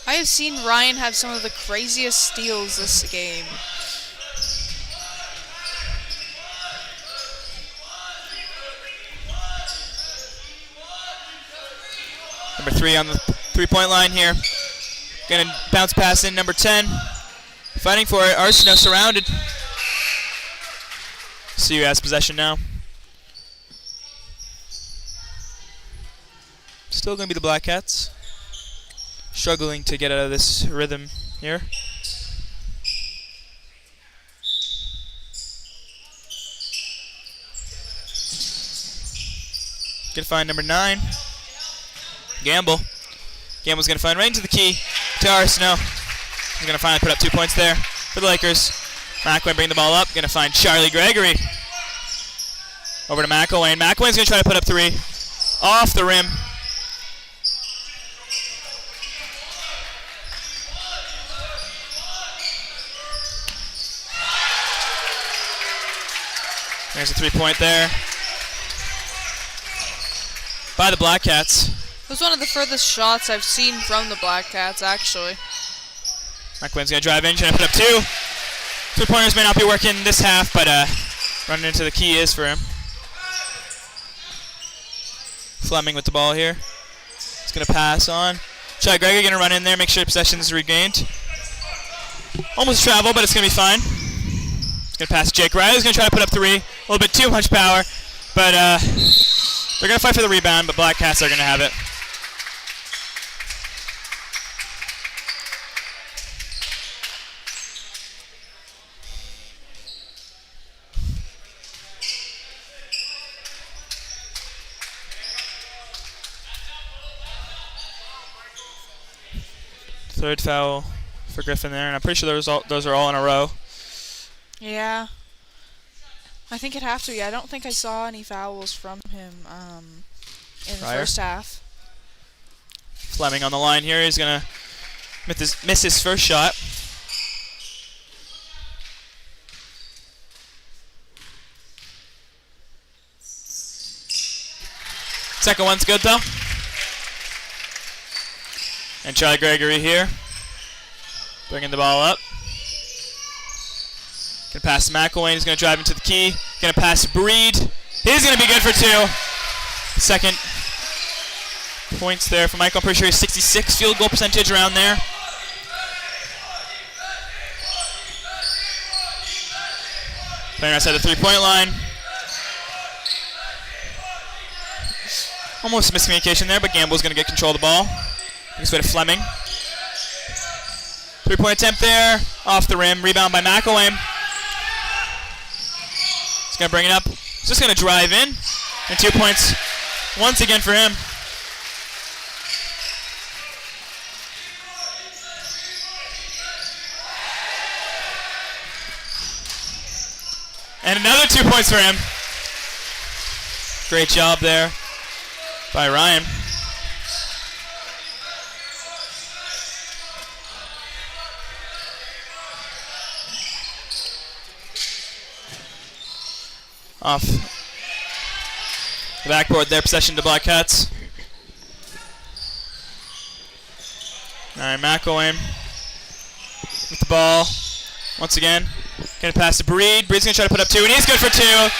I have seen Ryan have some of the craziest steals this game. Number 3 on the three-point line here. Going to bounce pass in number 10. Fighting for it. Arsenault surrounded. CU has possession now. Still going to be the Black Cats. Struggling to get out of this rhythm here. Going to find number 9. Gamble. Gamble's going to find right into the key to Arsenault. He's going to finally put up 2 points there for the Lakers. McElwain bringing the ball up. Going to find Charlie Gregory. Over to McElwain. McElwain's going to try to put up 3. Off the rim. There's a 3-point there by the Black Cats. It was one of the furthest shots I've seen from the Black Cats, actually. McElwain's going to drive in, trying to put up 2. 3-pointers may not be working this half, but running into the key is for him. Fleming with the ball here. He's going to pass on. Charlie Gregory going to run in there, make sure possession is regained. Almost travel, but it's going to be fine. He's going to pass to Jake Riley. He's going to try to put up 3. A little bit too much power, but they're going to fight for the rebound, but Black Cats are going to have it. Third foul for Griffin there, and I'm pretty sure those are all in a row. Yeah. I think it'd have to be. I don't think I saw any fouls from him in the first half. Fleming on the line here. He's going to miss his first shot. Second one's good, though. And Charlie Gregory here, bringing the ball up. Going to pass to McElwain. He's going to drive into the key. Going to pass to Breed. He's going to be good for 2. Second points there for Michael. I'm pretty sure he's 66 field goal percentage around there. Playing outside the 3-point line. Almost a miscommunication there, but Gamble's going to get control of the ball. Next way to Fleming. 3-point attempt there. Off the rim. Rebound by McElwain. He's going to bring it up. He's just going to drive in. And 2 points once again for him. And another 2 points for him. Great job there by Ryan. Off the backboard there, possession to Black Cats. All right, McElwain ball. Once again, gonna pass to Breed. Breed's gonna try to put up 2, and he's good for 2.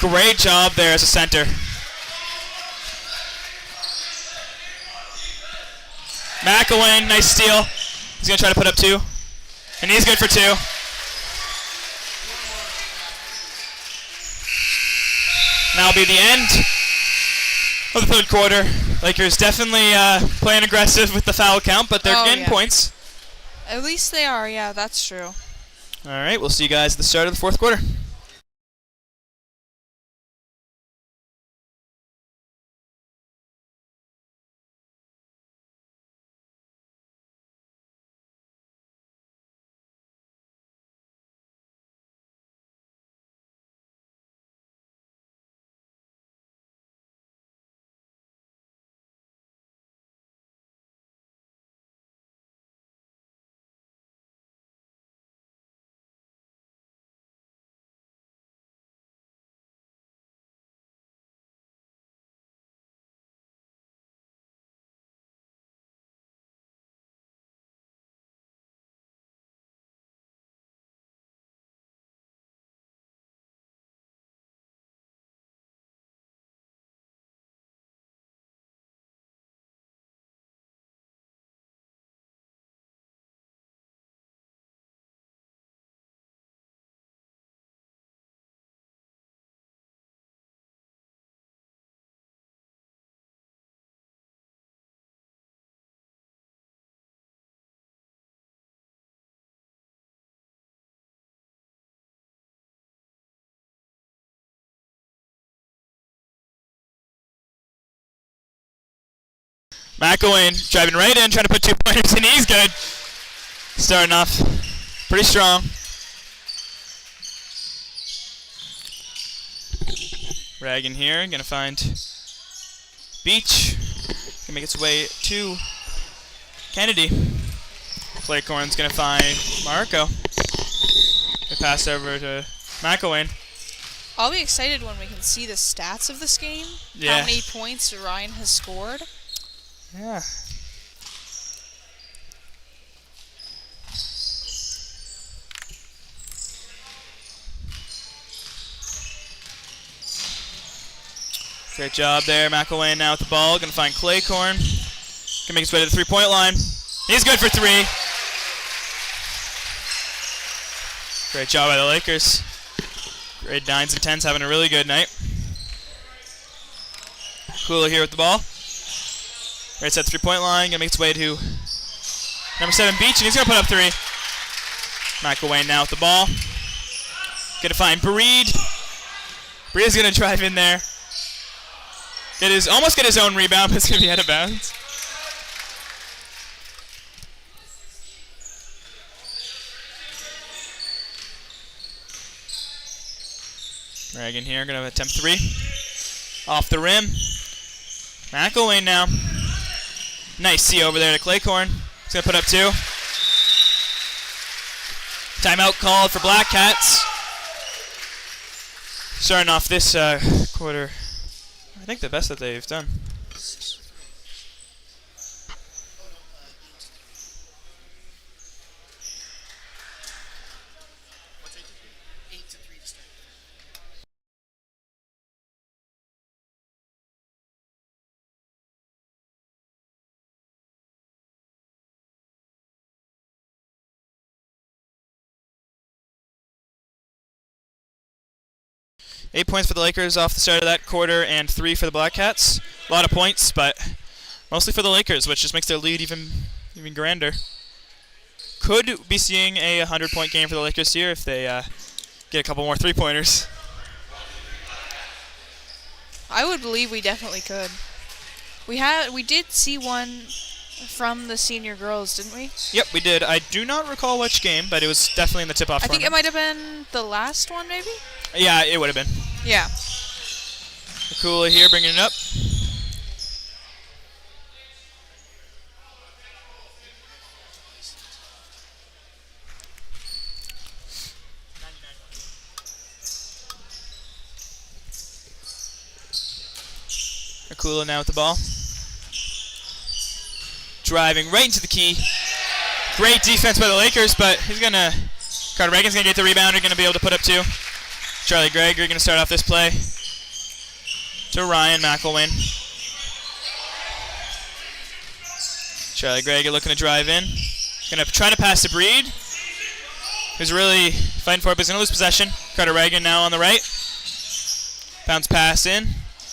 Great job there as a center. McElwain, nice steal. He's gonna try to put up 2, and he's good for 2. That'll be the end of the third quarter. Lakers definitely playing aggressive with the foul count, but they're getting points. At least they are, yeah, that's true. All right, we'll see you guys at the start of the fourth quarter. McElwain driving right in, trying to put 2 pointers, and he's good. Starting off pretty strong. Ragan here, gonna find Beach. Gonna make its way to Kennedy. Claycorn's gonna find Marco. Gonna pass over to McElwain. I'll be excited when we can see the stats of this game. Yeah. How many points Ryan has scored. Yeah. Great job there. McElwain now with the ball. Gonna find Claycorn. Gonna make his way to the 3-point line. He's good for 3. Great job by the Lakers. Grade 9s and 10s having a really good night. Kula here with the ball. Right at the 3-point line. Gonna make its way to number 7 Beach, and he's gonna put up 3. McElwain now with the ball. Gonna find Breed. Breed's gonna drive in there. Almost get his own rebound, but it's gonna be out of bounds. Ragan here, gonna attempt 3. Off the rim. McElwain now. Nice C over there to Claycorn. He's gonna put up 2. Timeout called for Black Cats. Starting off this quarter, I think the best that they've done. Eight points for the Lakers off the start of that quarter, and 3 for the Black Cats. A lot of points, but mostly for the Lakers, which just makes their lead even grander. Could be seeing a 100-point game for the Lakers here if they get a couple more 3-pointers. I would believe we definitely could. We did see one from the senior girls, didn't we? Yep, we did. I do not recall which game, but it was definitely in the tip-off I think it tournament. might have been the last one, maybe? Yeah, it would have been. Yeah. Akula here bringing it up. Akula now with the ball. Driving right into the key. Great defense by the Lakers, but Carter Reagan's going to get the rebound. He's going to be able to put up 2. Charlie Gregory going to start off this play to Ryan McElwain. Charlie Gregory looking to drive in. Going to try to pass to Breed, who's really fighting for it, but he's going to lose possession. Carter Reagan now on the right. Bounce pass in.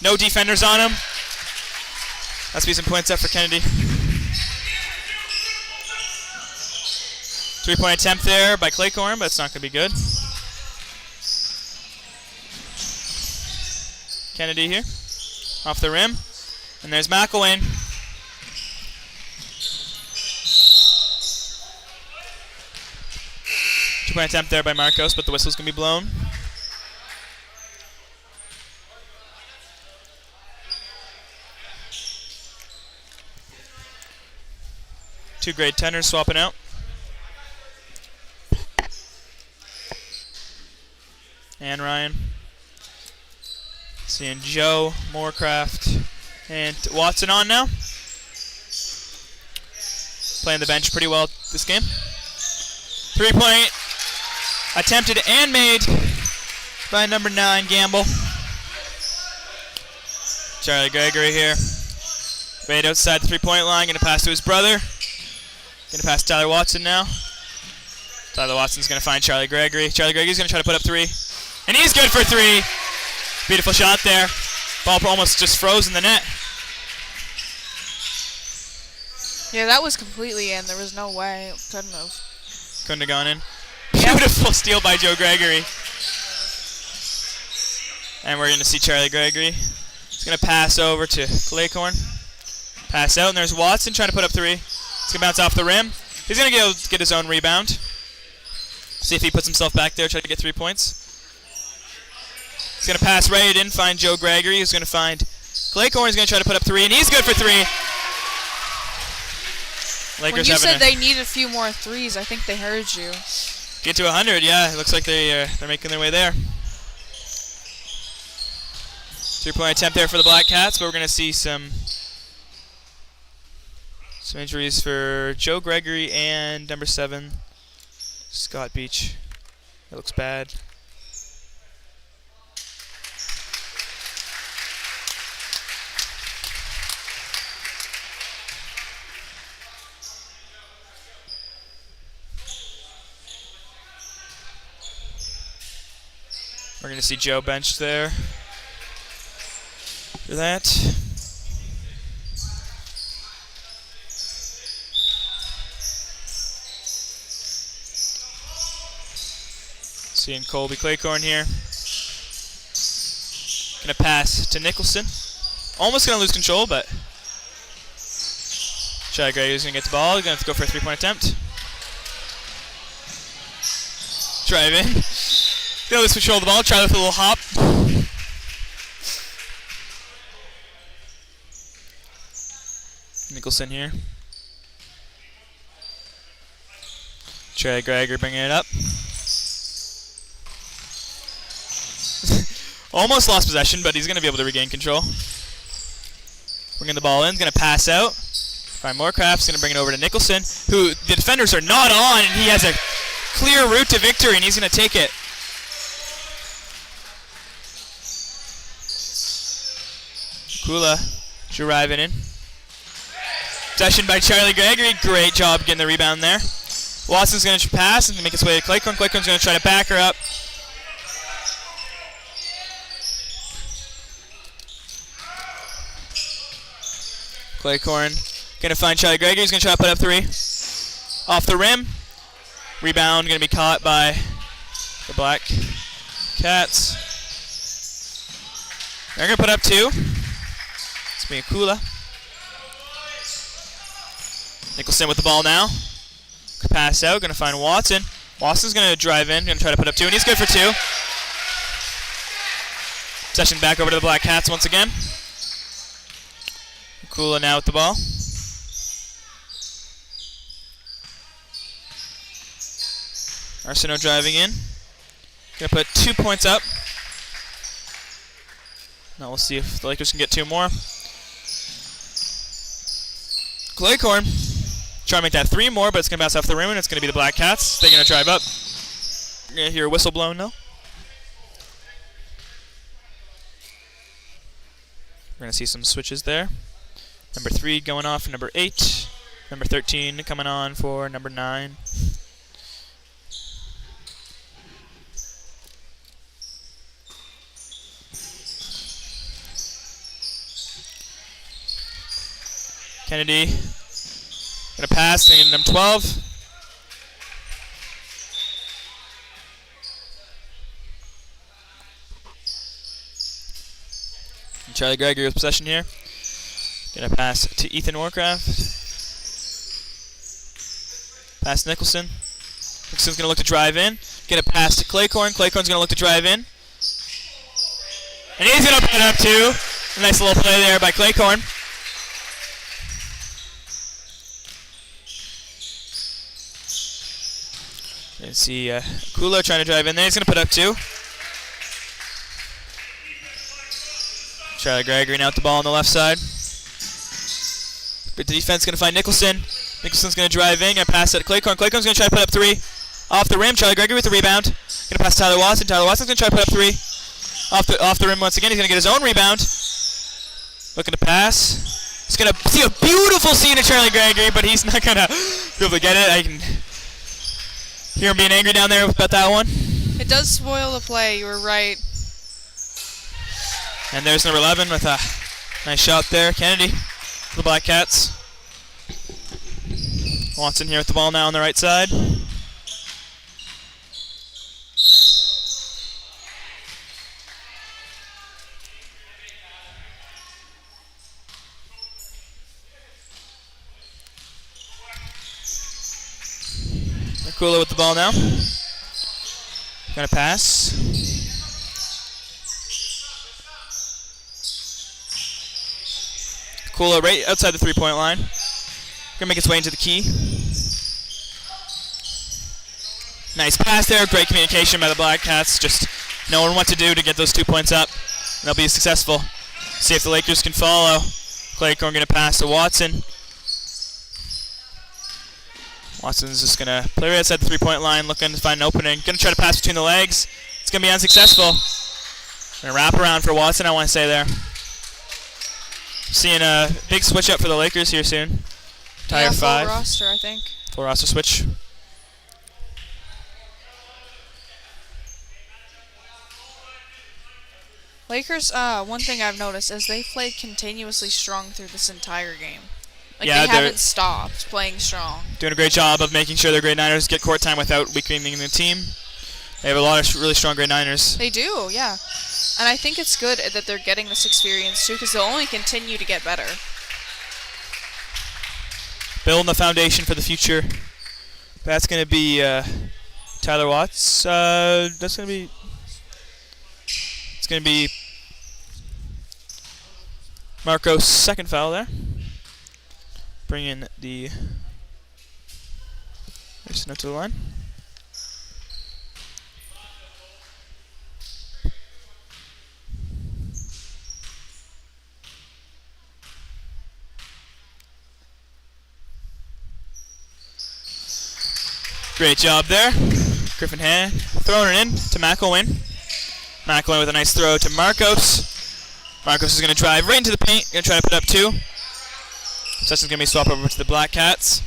No defenders on him. Must be some points up for Kennedy. 3-point attempt there by Claycorn, but it's not going to be good. Kennedy here, off the rim. And there's McElwain. Two-point attempt there by Marcos, but the whistle's going to be blown. Two grade 10ers swapping out. And Ryan. Seeing Joe, Moorcraft, and Watson on now. Playing the bench pretty well this game. 3-point attempted and made by number 9, Gamble. Charlie Gregory here. Right outside the 3-point line, going to pass to his brother. Going to pass to Tyler Watson now. Tyler Watson's going to find Charlie Gregory. Charlie Gregory's going to try to put up 3. And he's good for 3. Beautiful shot there. Ball almost just froze in the net. Yeah, that was completely in. There was no way. It couldn't have. Couldn't have gone in. Beautiful steal by Joe Gregory. And we're going to see Charlie Gregory. He's going to pass over to Claycorn. Pass out, and there's Watson trying to put up 3. It's going to bounce off the rim. He's going to get his own rebound. See if he puts himself back there, try to get 3 points. He's going to pass right in, find Joe Gregory, who's going to find Claycorn. He's going to try to put up 3, and he's good for 3. Lakers when you said they need a few more 3s, I think they heard you. Get to 100, yeah. It looks like they're making their way there. 3-point attempt there for the Black Cats, but we're going to see some injuries for Joe Gregory and number 7, Scott Beach. That looks bad. We're going to see Joe benched there for that. Seeing Colby Claycorn here. Going to pass to Nicholson. Almost going to lose control, but Charlie Gregory's going to get the ball. He's going to have to go for a 3-point attempt. Drive in. Going to lose control of the ball. Try with a little hop. Nicholson here. Charlie Gregory bringing it up. Almost lost possession, but he's going to be able to regain control. Bringing the ball in. He's going to pass out. Find Moorcraft's going to bring it over to Nicholson, who the defenders are not on, and he has a clear route to victory, and he's going to take it. Kula driving in. Possession by Charlie Gregory. Great job getting the rebound there. Watson's going to pass and make his way to Claycorn. Claycorn's going to try to back her up. Claycorn going to find Charlie Gregory. He's going to try to put up 3. Off the rim. Rebound going to be caught by the Black Cats. They're going to put up 2. It's being Kula. Nicholson with the ball now. Pass out, going to find Watson. Watson's going to drive in, going to try to put up 2, and he's good for 2. Possession back over to the Black Cats once again. Kula now with the ball. Arsenault driving in. Going to put 2 points up. Now we'll see if the Lakers can get 2 more. Claycorn Try to make that 3 more, but it's going to bounce off the rim, and it's going to be the Black Cats. They're going to drive up. You're going to hear a whistle blown, though. We're going to see some switches there. Number 3 going off for number 8. Number 13 coming on for number 9. Kennedy gonna pass, and number 12. And Charlie Gregory with possession here. Gonna pass to Ethan Warcraft. Pass Nicholson. Nicholson's gonna look to drive in. Gonna pass to Claycorn. Claycorn's gonna look to drive in. And he's gonna put it up too. A nice little play there by Claycorn. You see Kulo trying to drive in there. He's going to put up 2. Charlie Gregory now with the ball on the left side. Good defense, going to find Nicholson. Nicholson's going to drive in, going to pass it to Claycorn. Claycorn's going to try to put up 3. Off the rim, Charlie Gregory with the rebound. Going to pass to Tyler Watson. Tyler Watson's going to try to put up 3. Off the rim once again. He's going to get his own rebound. Looking to pass. He's going to see a beautiful scene of Charlie Gregory, but he's not going to be able to get it. I can hear him being angry down there about that one. It does spoil the play, you were right. And there's number 11 with a nice shot there. Kennedy for the Black Cats. Watson here with the ball now on the right side. Kula with the ball now. Gonna pass. Kula right outside the 3-point line. Gonna make its way into the key. Nice pass there. Great communication by the Black Cats. Just knowing what to do to get those 2 points up. And they'll be successful. See if the Lakers can follow. Claycorn gonna pass to Watson. Watson's just going to play right outside the 3-point line, looking to find an opening. Going to try to pass between the legs. It's going to be unsuccessful. Going to wrap around for Watson, I want to say there. Seeing a big switch up for the Lakers here soon. Tire 5. Full roster, I think. Full roster switch. Lakers, one thing I've noticed is they played continuously strong through this entire game. Like, yeah, they haven't stopped playing strong. Doing a great job of making sure their grade 9ers get court time without weakening the team. They have a lot of really strong grade 9ers. They do, yeah. And I think it's good that they're getting this experience, too, because they'll only continue to get better. Building the foundation for the future. That's going to be Tyler Watts. That's going to be... It's going to be Marco's second foul there. Bring in the note to the line. Great job there. Griffin Hand throwing it in to McElwain. McElwain with a nice throw to Marcos. Marcos is going to drive right into the paint. Going to try to put up 2. Session's going to be swapped over to the Black Cats.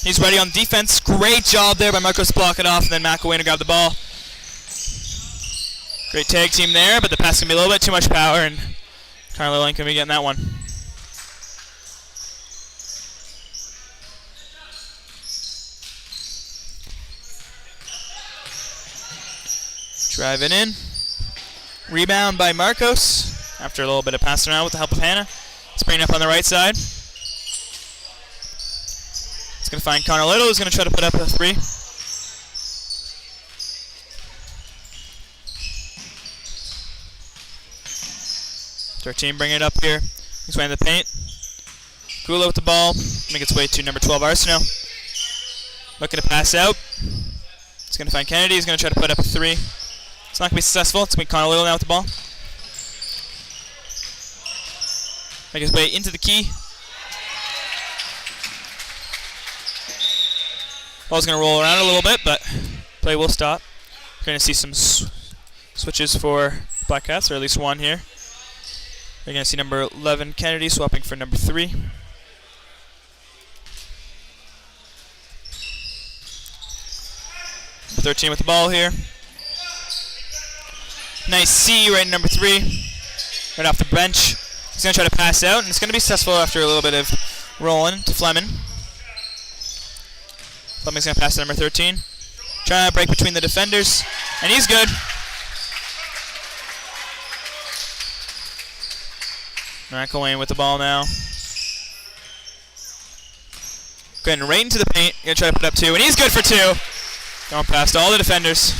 He's ready on defense. Great job there by Marcos to block it off, and then McElwain to grab the ball. Great tag team there, but the pass can be a little bit too much power, and Carlo Lane can be getting that one. Driving in. Rebound by Marcos. After a little bit of passing around with the help of Hannah. It's bringing up on the right side. It's going to find Connor Little, who's going to try to put up a 3. Team bringing it up here. He's way in the paint. Kula with the ball. Make its way to number 12, Arsenault. Looking to pass out. It's going to find Kennedy. He's going to try to put up a 3. It's not going to be successful. It's going to be Connor Little now with the ball. Make his way into the key. Ball's going to roll around a little bit, but play will stop. We're going to see some switches for Black Cats, or at least one here. We're going to see number 11, Kennedy, swapping for number 3. Number 13 with the ball here. Nice C right in number 3. Right off the bench. He's going to try to pass out, and it's going to be successful after a little bit of rolling to Fleming. Fleming's going to pass to number 13. Trying to break between the defenders, and he's good. McElwain with the ball now. Going right into the paint. Going to try to put up 2, and he's good for 2. Going past all the defenders.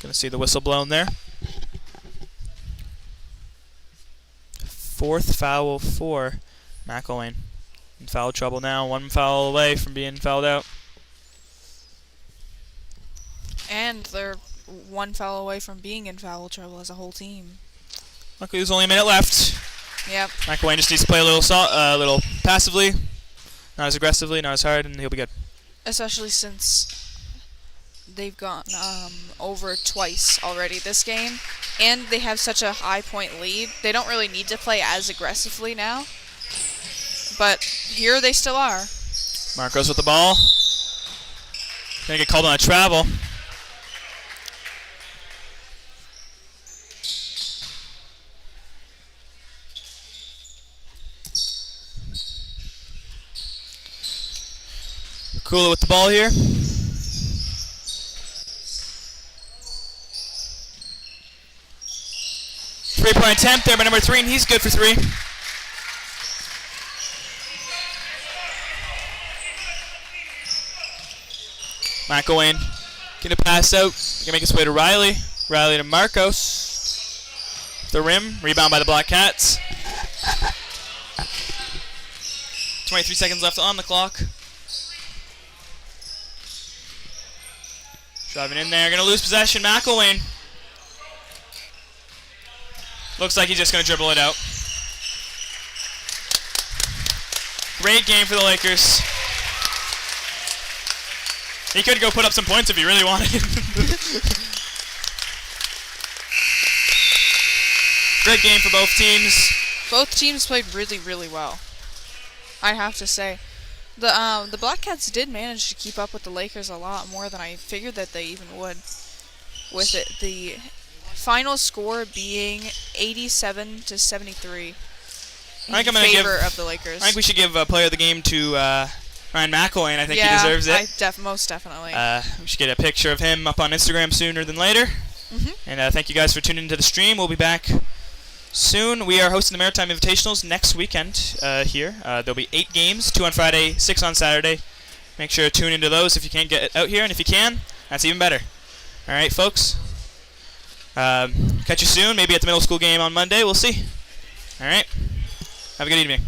Going to see the whistle blown there. 4th foul for McElwain. In foul trouble now. 1 foul away from being fouled out. And they're 1 foul away from being in foul trouble as a whole team. Luckily, there's only a minute left. Yep. McElwain just needs to play a little passively, not as aggressively, not as hard, and he'll be good. Especially since they've gone over twice already this game, and they have such a high point lead. They don't really need to play as aggressively now, but here they still are. Marcos with the ball. Gonna get called on a travel. Kula with the ball here. Three-point attempt there by number 3, and he's good for 3. McElwain gonna pass out. Gonna make his way to Riley. Riley to Marcos. The rim. Rebound by the Black Cats. 23 seconds left on the clock. Driving in there. Gonna lose possession. McElwain. Looks like he's just going to dribble it out. Great game for the Lakers. He could go put up some points if he really wanted. Great game for both teams. Both teams played really, really well, I have to say. The Black Cats did manage to keep up with the Lakers a lot more than I figured that they even would. With it, the final score being 87-73 in favor of the Lakers. I think we should give player of the game to Ryan McElwain. I think he deserves it. Most definitely. We should get a picture of him up on Instagram sooner than later. And thank you guys for tuning into the stream. We'll be back soon. We are hosting the Maritime Invitationals next weekend here. There'll be 8 games, 2 on Friday, 6 on Saturday. Make sure to tune into those if you can't get out here, and if you can, that's even better. All right, folks. Catch you soon, maybe at the middle school game on Monday. We'll see. All right. Have a good evening.